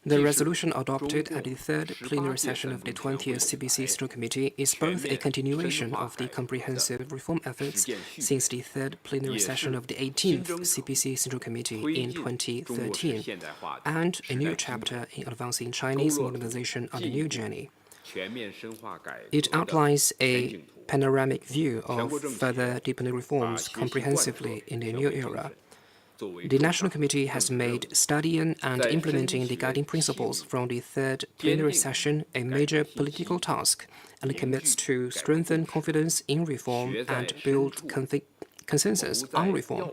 The resolution adopted at the third plenary session of the 20th CPC Central Committee is both a continuation of the comprehensive reform efforts since the third plenary session of the 18th CPC Central Committee in 2013, and a new chapter in advancing Chinese modernization on a new journey. It outlines a panoramic view of further deepening reforms comprehensively in the new era. The National Committee has made studying and implementing the guiding principles from the third plenary session a major political task and commits to strengthen confidence in reform and build consensus on reform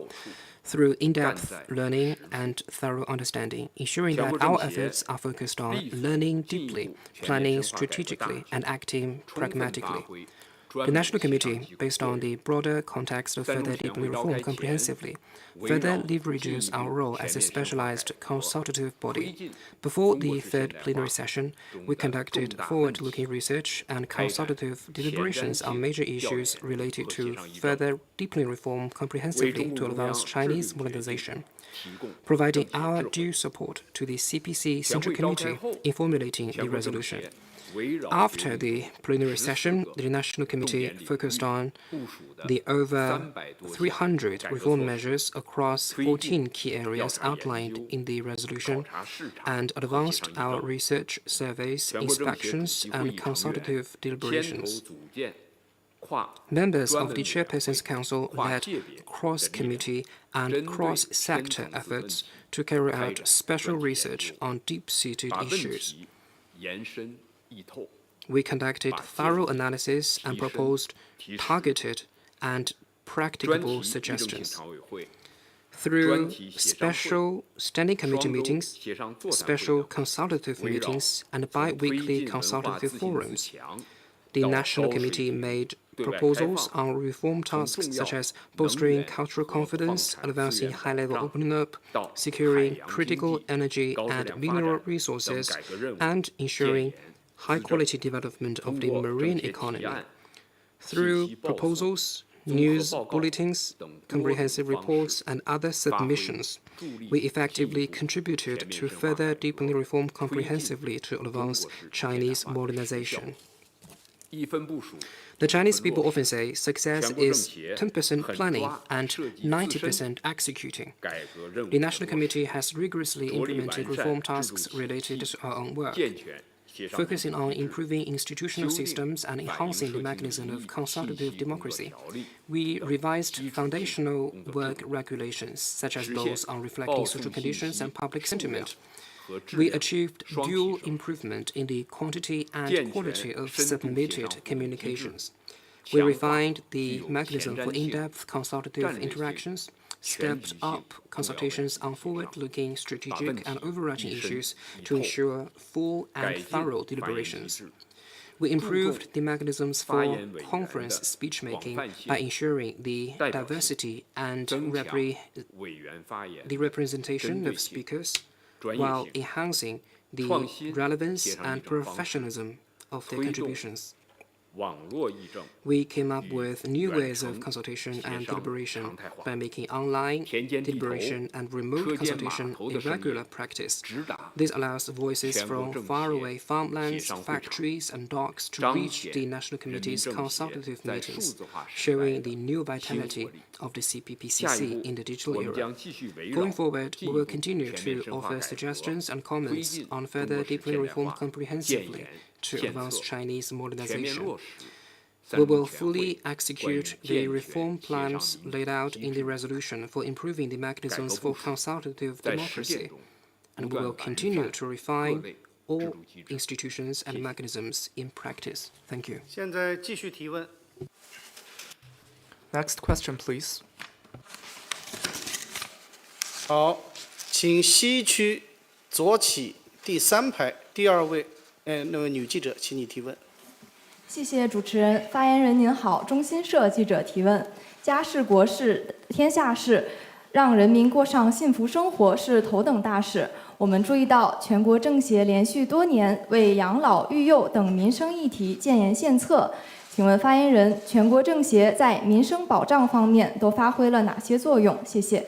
through in-depth learning and thorough understanding, ensuring that our efforts are focused on learning deeply, planning strategically, and acting pragmatically. The National Committee, based on the broader context of further deepening reform comprehensively, further leverages our role as a specialized consultative body. Before the third plenary session, we conducted forward-looking research and consultative deliberations on major issues related to further deepening reform comprehensively to advance Chinese modernization, providing our due support to the CPC Central Committee in formulating the resolution. After the plenary session, the National Committee focused on the over 300 reform measures across 14 key areas outlined in the resolution and advanced our research, surveys, inspections, and consultative deliberations. Members of the Chairperson's Council led cross-committee and cross-sector efforts to carry out special research on deep-seated issues. We conducted thorough analysis and proposed targeted and practicable suggestions. Through special standing committee meetings, special consultative meetings, and bi-weekly consultative forums, the National Committee made proposals on reform tasks such as bolstering cultural confidence, advancing high-level opening up, securing critical energy and mineral resources, and ensuring high-quality development of the marine economy. Through proposals, news bulletins, comprehensive reports, and other submissions, we effectively contributed to further deepening reform comprehensively to advance Chinese modernization. The Chinese people often say success is 10% planning and 90% executing. The National Committee has rigorously implemented reform tasks related to our own work, focusing on improving institutional systems and enhancing the mechanism of consultative democracy. We revised foundational work regulations, such as those on reflecting social conditions and public sentiment. We achieved dual improvement in the quantity and quality of submitted communications. We refined the mechanism for in-depth consultative interactions, stepped up consultations on forward-looking strategic and overarching issues to ensure full and thorough deliberations. We improved the mechanisms for conference speech-making by ensuring the diversity and the representation of speakers, while enhancing the relevance and professionalism of their contributions. We came up with new ways of consultation and deliberation by making online deliberation and remote consultation a regular practice. This allows voices from faraway farmlands, factories, and docks to reach the National Committee's consultative meetings, showing the new vitality of the CPPCC in the digital era. Going forward, we will continue to offer suggestions and comments on further deepening reform comprehensively to advance Chinese modernization. We will fully execute the reform plans laid out in the resolution for improving the mechanisms for consultative democracy, and we will continue to refine all institutions and mechanisms in practice. Thank you. Next question, please. 好，请西区左起第3排第2位，那位女记者，请你提问。谢谢主持人。发言人您好，中新社记者提问：家事国事天下事，让人民过上幸福生活是头等大事。我们注意到，全国政协连续多年为养老、育幼等民生议题建言献策。请问发言人，全国政协在民生保障方面都发挥了哪些作用？谢谢。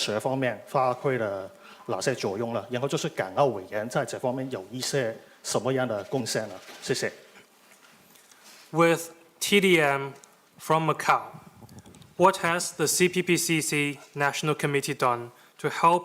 设方面发挥了哪些作用呢？然后就是港澳委员在这方面有一些什么样的贡献呢？谢谢。With TDM from Macau, what has the CPPCC National Committee done to help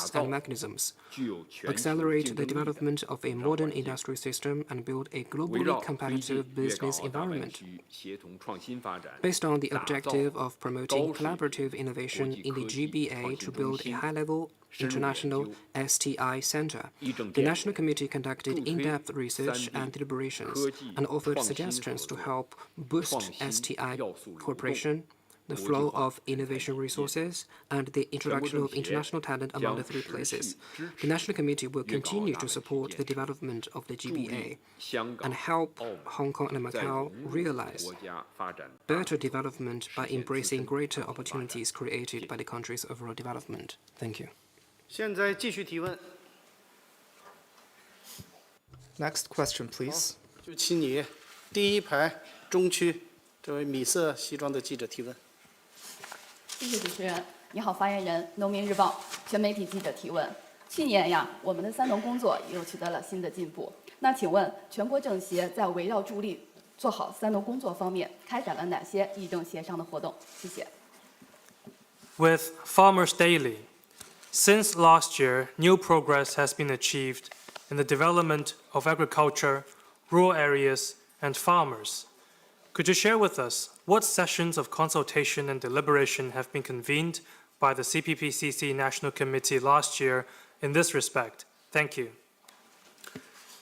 tools and mechanisms, accelerate the development of a modern industrial system, and build a globally competitive business environment. Based on the objective of promoting collaborative innovation in the GBA to build a high-level International STI Center, the National Committee conducted in-depth research and deliberations and offered suggestions to help boost STI cooperation, the flow of innovation resources, and the introduction of international talent among the three places. The National Committee will continue to support the development of the GBA and help Hong Kong and Macau realize better development by embracing greater opportunities created by the countries' overall development. Thank you. 现在继续提问。 Next question, please. 就请你第一排中区。这位米色西装的记者提问。谢谢主持人。你好，发言人，农民日报全媒体记者提问。去年呀，我们的三农工作又取得了新的进步。那请问，全国政协在围绕助力做好三农工作方面，开展了哪些议政协商的活动？谢谢。With Farmers Daily, since last year, new progress has been achieved in the development of agriculture, rural areas, and farmers. Could you share with us what sessions of consultation and deliberation have been convened by the CPPCC National Committee last year in this respect? Thank you.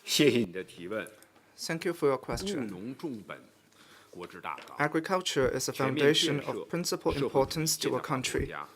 谢谢你的提问。 Thank you for your 务 question. 农重本，国之大纲。 Agriculture is a 全面 foundation 建设 of principal 社会主义 importance 现 to a 代化国 country. 家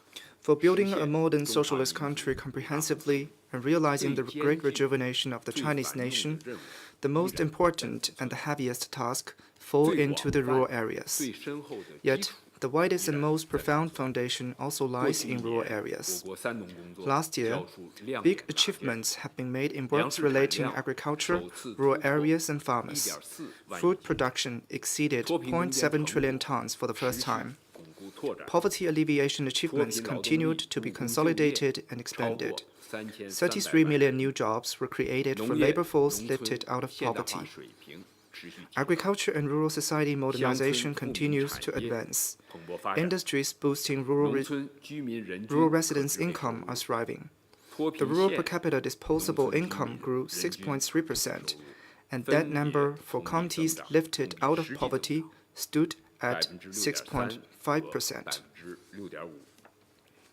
For building 实 a 现 modern 中华 socialist 民族 country comprehensively and realizing the 最艰 great 巨 rejuvenation of the 最 Chinese 繁重的 nation, 任务 the most important and the heaviest task fall 最 into 广 the rural 泛 areas. 最深厚的基 Yet, 础 the widest 依 and 然 most 在 profound foundation also 过 lies 去一 in rural 年， areas. 我国三农工作 Last year, 交出亮 big 眼的答卷 achievements have been made in 粮 works 食产 relating 量 agriculture, 首次 rural 突破 areas, and farmers. 1.4万亿 Food production exceeded 脱贫攻坚 0.7 成 trillion 果 tons for the 持 first 续 time. 巩固拓展， Poverty alleviation achievements 脱贫劳动力 continued to be 务工就业 consolidated and 超过 expanded. 3300 33 万 million 人 new jobs were created for 农业 labor force 农 lifted 村 out of 现代 poverty. 化水平持续提高， Agriculture and rural society 乡村 modernization 富民 continues 产 to 业 advance. 蓬勃发展， Industries boosting 农村居民人均 rural 可 residents' 支配收 income 入 are thriving. 脱 The 贫 rural 县 per capita disposable 农村居 income 民 grew 人均可支配 6.3%, 收入 and 分 that 别 number for 同比增 counties 长 lifted 同比 out of 实际增 poverty 长 stood at 6.3% 6.5%. 6.5%。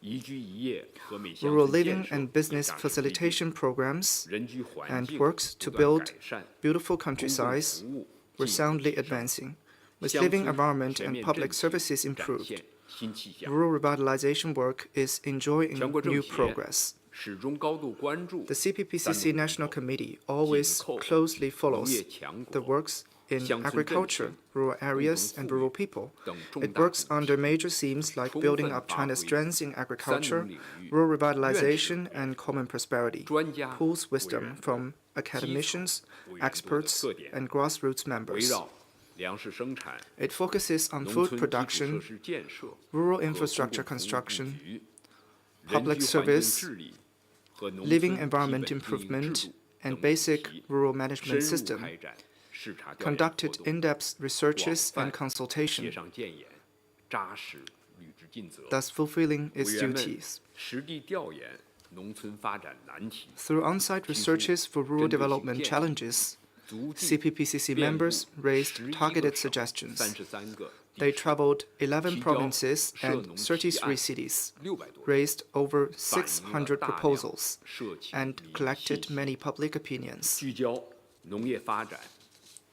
宜居宜业和美乡 Rural 村建 living 设 and 也 business 扎实推进， facilitation programs 人居环 and 境 works to 不断 build 改善， beautiful 公共 countrysides 服务 were 进一步 soundly 提升， advancing, with 乡 living 村 environment 全 and 面 public 振兴 services 展 improved. 现新气象。 Rural revitalization work is enjoying 全国政 new 协 progress. 始终高度关注 The 三 CPPCC 农 National 工作， Committee always 紧扣 closely 农 follows 业强 the 国、 works in 乡村振 agriculture, 兴、 rural 共 areas, 同 and 富裕 rural people. 等重 It 大 works 主 under 题， major themes like 充 building 分 up 发 China's 挥 strengths in 三 agriculture, 农领域 rural 院士 revitalization, 委员 and common prosperity, 专家 pulls 委 wisdom 员 from 基层 academicians, 委员的 experts, 特点， and grassroots 围 members. 绕粮食生产、 It focuses on 农 food 村基础 production, 设施建设 rural 和公共 infrastructure 服务布 construction, 局、 public 人居环境 service, 治理和农 living 村 environment 基本经营 improvement, 制度 and 等主 basic 题 rural 深 management 入 system, 开展视察调研活 conducted 动， in-depth researches 广 and 泛 consultation, 协商建言，扎实履职尽责。 thus fulfilling 委 its 员们 duties. 实地调研农村发展难题， Through on-site researches for rural 针对性 development 建议 challenges, 足迹 CPPCC 遍布 members raised 11 targeted 个省 suggestions. 33个地 They 区 traveled 11提交 provinces 涉 and 农提 33案 cities, 600多 raised over 反映了 600大量 proposals, 社情 and 民 collected 信息 many public opinions. 聚焦农业发展、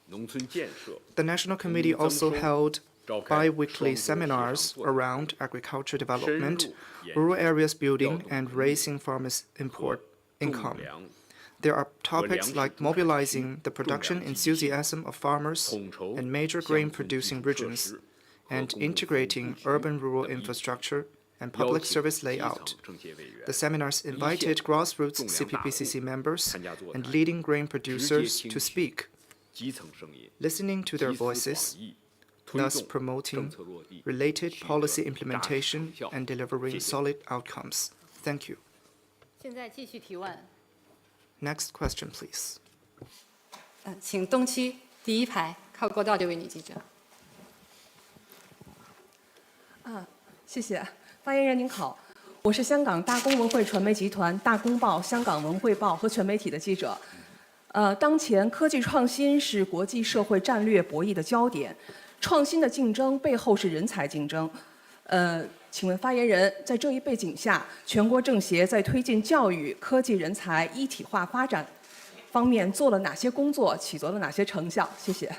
农村建设、 The National 农民 Committee 增 also 收 held 召开 bi-weekly 双周协商 seminars 座谈会 around agriculture 深 development, 入研 rural 究 areas 调 building, 动 and 人力 raising farmers' 和 import 种 income. 粮 There are 和粮 topics 食 like 主产区 mobilizing the 种 production 粮基地 enthusiasm of farmers 统筹 and major 乡 grain 村基 producing 础设 regions, 施和 and 公共服务布 integrating 局 urban-rural 等议题， infrastructure and 邀 public 请 service 基 layout. 层政协委员、 The seminars 一线 invited grassroots 种粮大户 CPPCC members 参加座 and 谈， leading grain 直接 producers 听 to 取 speak, 基层声音， listening to their 集思 voices, 广益，推 thus 动 promoting 政策落地， related 取得 policy 扎实 implementation 成效。 and delivering 谢谢。 solid outcomes. Thank you. 现在继续提问， Next question, please. 请东区第一排靠过道这位女记者。谢谢，发言人您好，我是香港大公文汇传媒集团大公报、香港文汇报和全媒体的记者。当前科技创新是国际社会战略博弈的焦点，创新的竞争背后是人才竞争。请问发言人，在这一背景下，全国政协在推进教育、科技人才一体化发展方面做了哪些工作，起到了哪些成效？谢谢。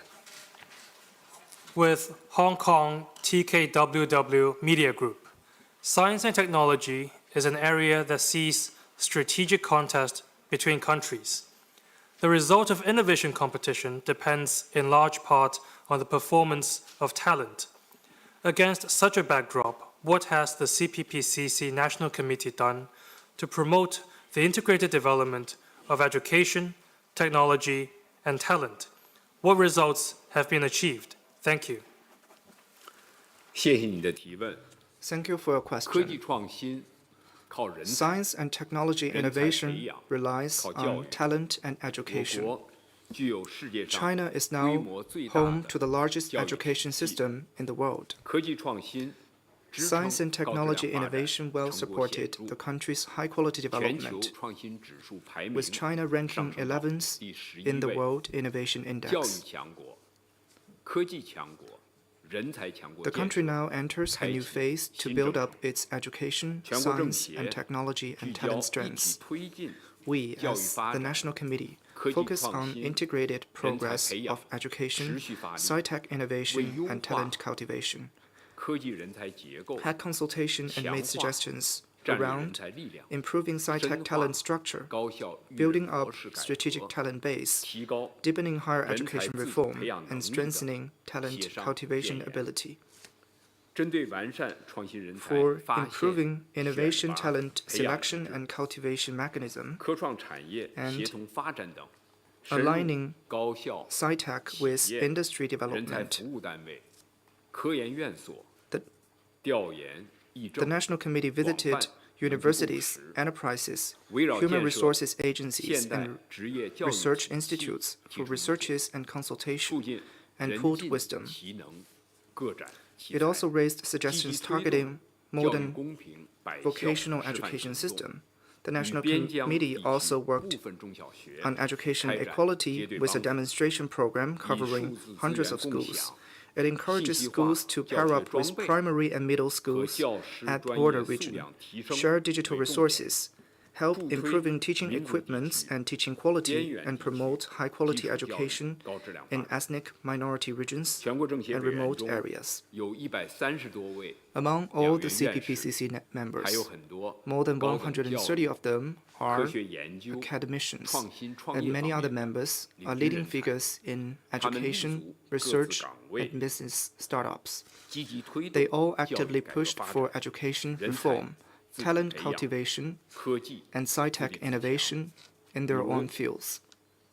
With Hong Kong TKWW Media Group, science and technology is an area that sees strategic contest between countries. The result of innovation competition depends in large part on the performance of talent. Against such a backdrop, what has the CPPCC National Committee done to promote the integrated development of education, technology, and talent? What results have been achieved? Thank you. 谢谢你的提问。 Thank you for your 科 question. 技创新靠人才， Science and technology 人才培 innovation 养 relies 靠教 on 育。 talent and 我 education. 国具有世界上 China is 规 now 模最大 home 的 to the largest 教育 education 体系。 system in the world. 科技创新支撑 Science and 高质 technology 量发展 innovation well 成果显 supported 著 the country's high-quality 全球 development, 创新指数排名 with China ranking 上升到 11th 第 in 11 the 位。 World Innovation 教育 Index. 强国、科技强国、人才强国 The 建 country 设 now enters a new 开启 phase to 新 build 征 up 程。 its education, 全国政 science, 协 and technology 聚 and 焦 talent 一起 strengths. 推进 We, 教育 as 发 the 展、 National Committee, 科技 focus 创 on 新、 integrated 人才 progress 培养 of education, 持续发力， sci-tech 为 innovation, 优 and 化 talent cultivation. 科技人才结构， Had consultation and 强 made 化 suggestions 战略人 around 才力量， improving 深 sci-tech 化 talent structure, 高校育 building 人 up 模式改 strategic 革， talent base, 提高 deepening higher 人才 education 自主 reform, 培养能 and 力的 strengthening talent 协商 cultivation 建言。 ability. 针对完善创新人才 For 发现、 improving 选 innovation 拔、 talent 培养 selection 机制 and cultivation mechanism, 科创产业 and 协同发展等，深入 aligning 高校、 sci-tech 企 with 业、 industry 人才 development, 服务单位、科研院所 The- 调研议 the 政， National Committee 广 visited 泛 universities, 实 enterprises, 围绕 human 建设 resources agencies, 现代 and 职业教育 research 体系 institutes 提 for 出意见， researches and consultation, 促进 and 人 pooled 尽 wisdom. 其能，各展其 It 才， also raised 积极 suggestions 推动 targeting 教育 modern 公平百校 vocational 示范 education 行动 system. The 与 National 边疆 Committee 地 also 区 worked 部分中小学 on education 开展 equality 结对 with a 帮助， demonstration program 以 covering 数字资 hundreds 源 of 共 schools. 享、 It 信 encourages 息化 schools to 教 pair 学 up with 装备 primary and middle 和 schools 教师 at 专 border 业素 region, 养提升 share digital 为重点， resources, help 助推 improving teaching 民族地 equipments 区 and teaching 边 quality 远 and 地区 promote 基 high-quality 础教育 education 高质量发 in 展。 ethnic minority regions 全国政协 and 委员 remote 中 areas. 有130多位 Among 两 all the 元院士， CPPCC 还 members, 有很多 more than 高等教130育、 of them 科 are 学研究、 academicians, 创新创 and 业 many 方 other 面的 members 领 are 军 leading 人才， figures in 他们立 education, 足各自 research, 岗位， and business startups. 积极推 They 动 all 教育 actively 改革 pushed 发 for 展、 education 人才 reform, 自主 talent 培养、 cultivation, 科技 and 促 sci-tech 进自强。 innovation in their 比如 own fields.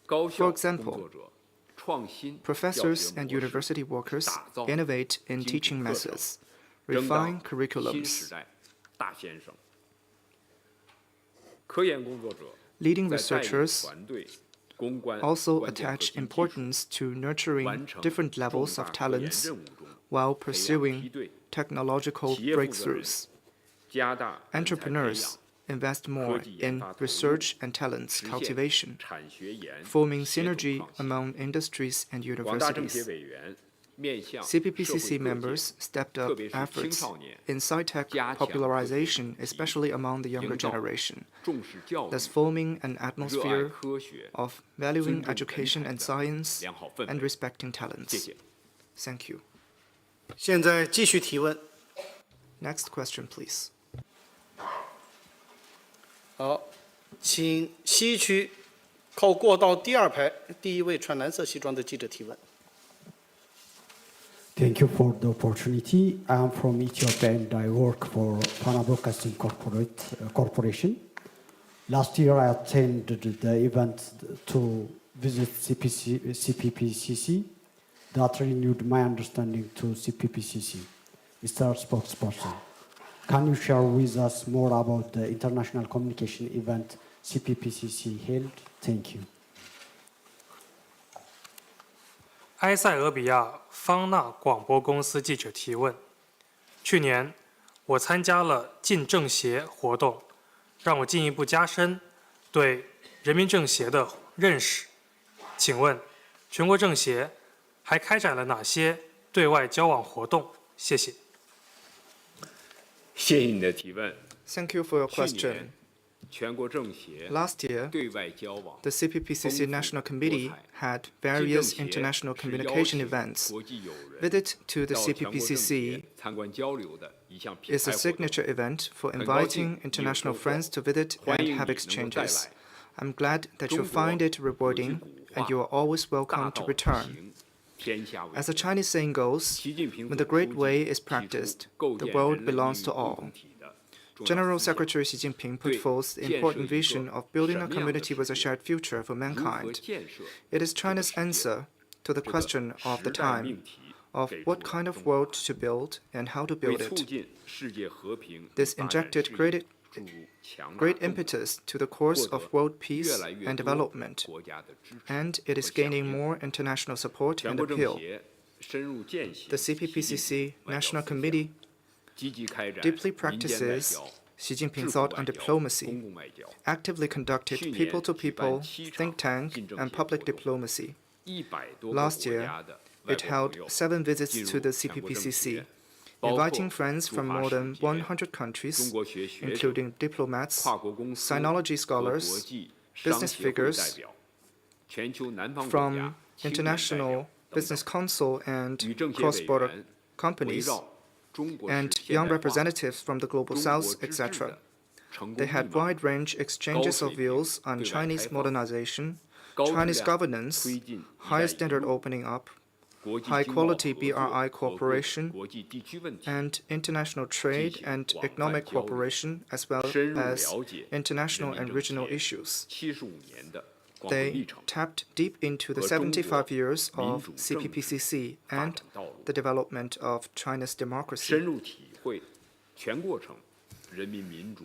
高 For 校工 example, 作者创新教 professors 学 and 模式， university workers 打造 innovate in 精品 teaching 课程， methods, 争当 refine 新时 curriculums. 代大先生。科研工作者 Leading 在带领 researchers 团队、攻关 also 关键核 attach 心技术， importance to nurturing 完成 different 重 levels 大 of 科研 talents 任务中 while 培养梯 pursuing 队， technological 企业负责人 breakthroughs. 加大人才培养 Entrepreneurs invest more 科技研 in 发投入， research and talents 实现 cultivation, 产学研 forming 协同 synergy 创新。 among industries and 广大政协 universities. 委员面向社 CPPCC 会各界， members stepped 特 up 别是青 efforts 少年， in sci-tech 加强 popularization, especially among the younger 营造 generation, 重视教育、 thus forming an 热爱 atmosphere 科学、 of valuing 尊重人 education 才 and 的 science 良好氛 and 围。 respecting 谢 talents. 谢。 Thank you. 现在继续提问。 Next question, please. 好，请西区靠过道第二排第一位穿蓝色西装的记者提问。 Thank you for the opportunity. I am from Ethiopia and I work for Fana Broadcasting Corporation. Last year I attended the event to visit CPPCC that renewed my understanding to CPPCC. Mr. Spokesperson, can you share with us more about the international communication event CPPCC held? Thank you. 埃塞俄比亚方纳广播公司记者提问：去年我参加了进政协活动，让我进一步加深对人民政协的认识。请问，全国政协还开展了哪些对外交往活动？谢谢。谢谢你的提问。 Thank you for your 去 question. 年，全国政协 Last year, 对外交往 the CPPCC National Committee had 进政 various 协 international 是邀 communication 请 events. 国际友人 Visit to the 到全国政协 CPPCC 参观交流的一项品 is a 牌活动。 signature event for 很高兴 inviting 你有 international 收获， friends to visit 欢 and 迎 have 你能够再 exchanges. 来。 I'm glad that you 中国 find it 有句 rewarding 古 and 话 you are always 大 welcome to 道 return. 行，天下为 As the 公。 Chinese saying goes, 习近平 when 总 the great 书记 way is 提出 practiced, 构 the 建 world 人类 belongs 命 to 运共 all. 同体的重要 General 思想 Secretary Xi Jinping put 对 forth the 建设 important 一个 vision of building 什 a 么样的 community with a 世界 shared future for 如何 mankind. 建设 It is 这个 China's 世界 answer to the 这个 question of the 时代 time 命题 of what kind of world to build and how to build it. This injected great impetus to the course of world peace and development, and it is gaining more international support and appeal. The CPPCC National Committee deeply practices Xi Jinping thought on diplomacy, actively conducted people-to-people, think tank, and public diplomacy. Last year, it held 7 visits to the CPPCC, inviting friends from more than 100 countries, including diplomats, sinology scholars, business figures from international business council and cross-border companies, and young representatives from the Global South, etc. They had wide-range exchanges of views on Chinese modernization, Chinese governance, higher standard opening up, high-quality BRI cooperation, and international trade and economic cooperation, as well as international and regional issues. They tapped deep into the 75 years of CPPCC and the development of China's democracy,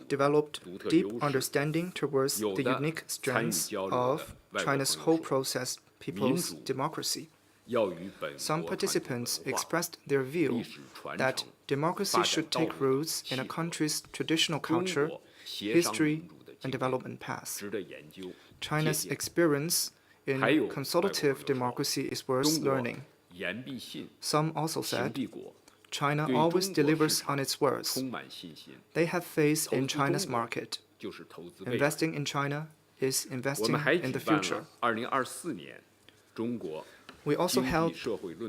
developed deep understanding towards the unique strengths of China's whole process people's democracy. Some participants expressed their view that democracy should take roots in a country's traditional culture, history, and development path. China's experience in consultative democracy is worth learning. Some also said, China always delivers on its words. They have faith in China's market. Investing in China is investing in the future. We also held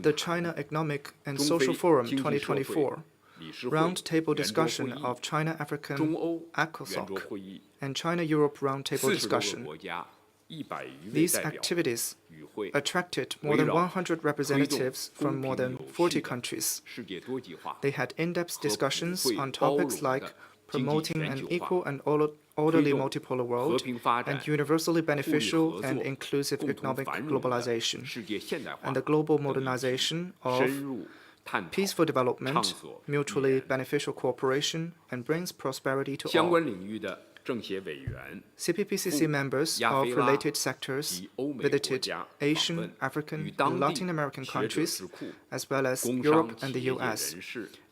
the China Economic and Social Forum 2024, roundtable discussion of China-African ECOSOC, and China-Europe roundtable discussion. These activities attracted more than 100 representatives from more than 40 countries. They had in-depth discussions on topics like promoting an equal and orderly multipolar world and universally beneficial and inclusive economic globalization, and the global modernization of peaceful development, mutually beneficial cooperation, and brings prosperity to all. CPPCC members of related sectors visited Asian, African, and Latin American countries, as well as Europe and the US,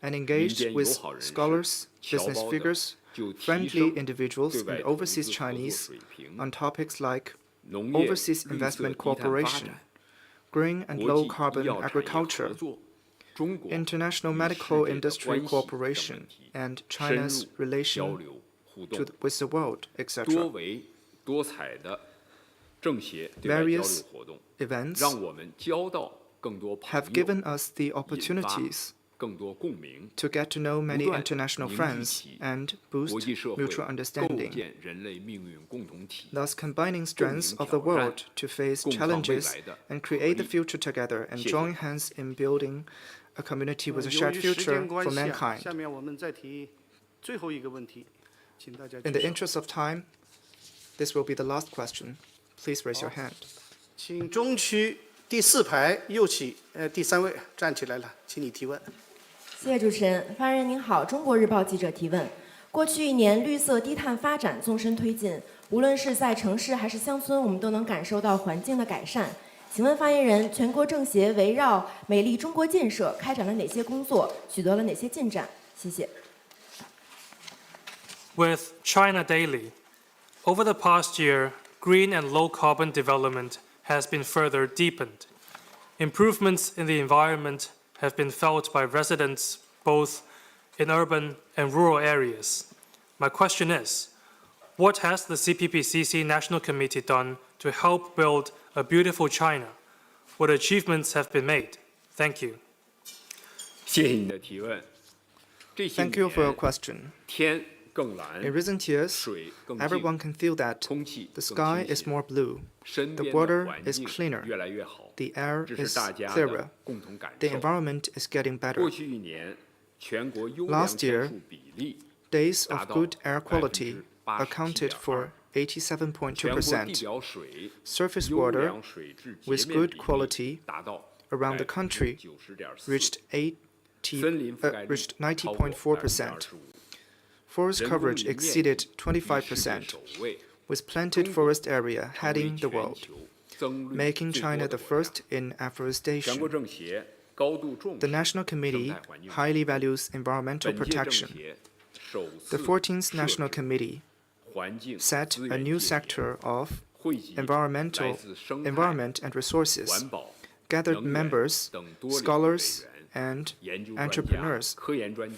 and engaged with scholars, business figures, friendly individuals, and overseas Chinese on topics like overseas investment cooperation, green and low-carbon agriculture, international medical industry cooperation, and China's relation with the world, etc. Various events have given us the opportunities to get to know many international friends and boost mutual understanding, thus combining strengths of the world to face challenges and create the future together and join hands in building a community with a shared future for mankind. In the interest of time, this will be the last question. Please raise your hand. 请中区第4排右起，第3位站起来了，请你提问。谢谢主持人。发言人您好，中国日报记者提问。过去1年，绿色低碳发展纵深推进，无论是在城市还是乡村，我们都能感受到环境的改善。请问发言人，全国政协围绕美丽中国建设开展了哪些工作，取得了哪些进展？谢谢。 With China Daily, over the past year, green and low-carbon development has been further deepened. Improvements in the environment have been felt by residents both in urban and rural areas. My question is, what has the CPPCC National Committee done to help build a beautiful China? What achievements have been made? Thank you. Thank you for your question. In recent years, everyone can feel that the sky is more blue, the water is cleaner, the air is clearer, the environment is getting better. Last year, days of good air quality accounted for 87.2%. Surface water with good quality around the country reached 90.4%. Forest coverage exceeded 25%, with planted forest area heading the world, making China the first in afforestation. The National Committee highly values environmental protection. The 14th National Committee set a new sector of environment and resources, gathered members, scholars, and entrepreneurs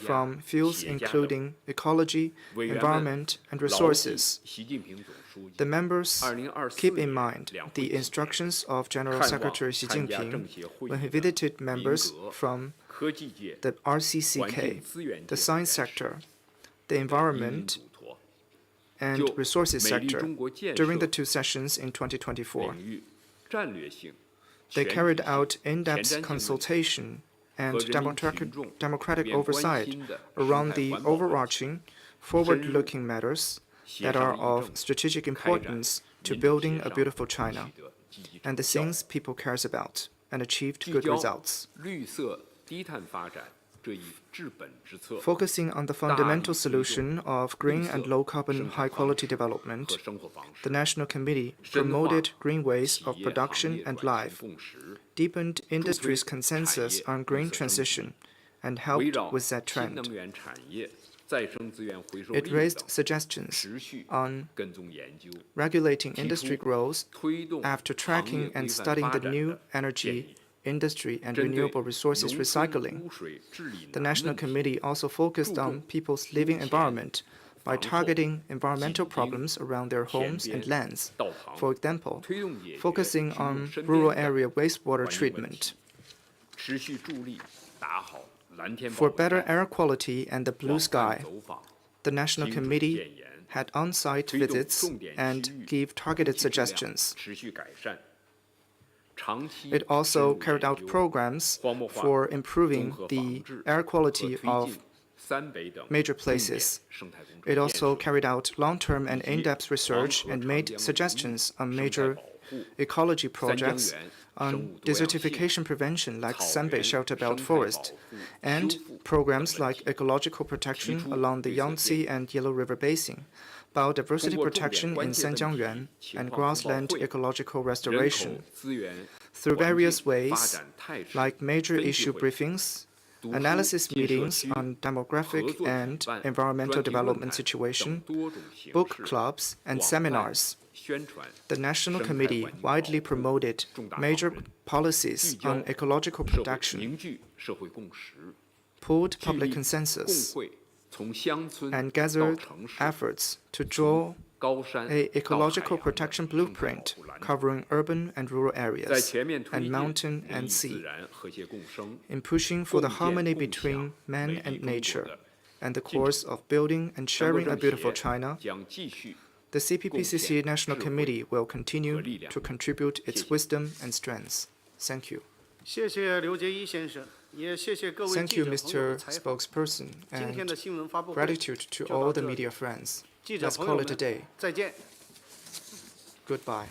from fields including ecology, environment, and resources. The members keep in mind the instructions of General Secretary Xi Jinping when he visited members from the RCCK, the science sector, the environment and resources sector during the 2 sessions in 2024. They carried out in-depth consultation and democratic oversight around the overarching, forward-looking matters that are of strategic importance to building a beautiful China, and the things people cares about, and achieved good results. Focusing on the fundamental solution of green and low-carbon high-quality development, the National Committee promoted green ways of production and life, deepened industry's consensus on green transition, and helped with that trend. It raised suggestions on regulating industry growth after tracking and studying the new energy industry and renewable resources recycling. The National Committee also focused on people's living environment by targeting environmental problems around their homes and lands, for example, focusing on rural area wastewater treatment. For better air quality and the blue sky, the National Committee had on-site visits and gave targeted suggestions. It also carried out programs for improving the air quality of major places. It also carried out long-term and in-depth research and made suggestions on major ecology projects on desertification prevention like Sanbei Shelter Belt Forest, and programs like ecological protection along the Yangtze and Yellow River Basin, biodiversity protection in Sanjiangyuan, and grassland ecological restoration. Through various ways, like major issue briefings, analysis meetings on demographic and environmental development situation, book clubs, and seminars, the National Committee widely promoted major policies on ecological protection, pulled public consensus, and gathered efforts to draw an ecological protection blueprint covering urban and rural areas, and mountain and sea, in pushing for the harmony between man and nature, and the course of building and sharing a beautiful China. The CPPCC National Committee will continue to contribute its wisdom and strengths. Thank you. Thank you, Mr. Spokesperson, and gratitude to all the media friends. Let's call it a day. Goodbye.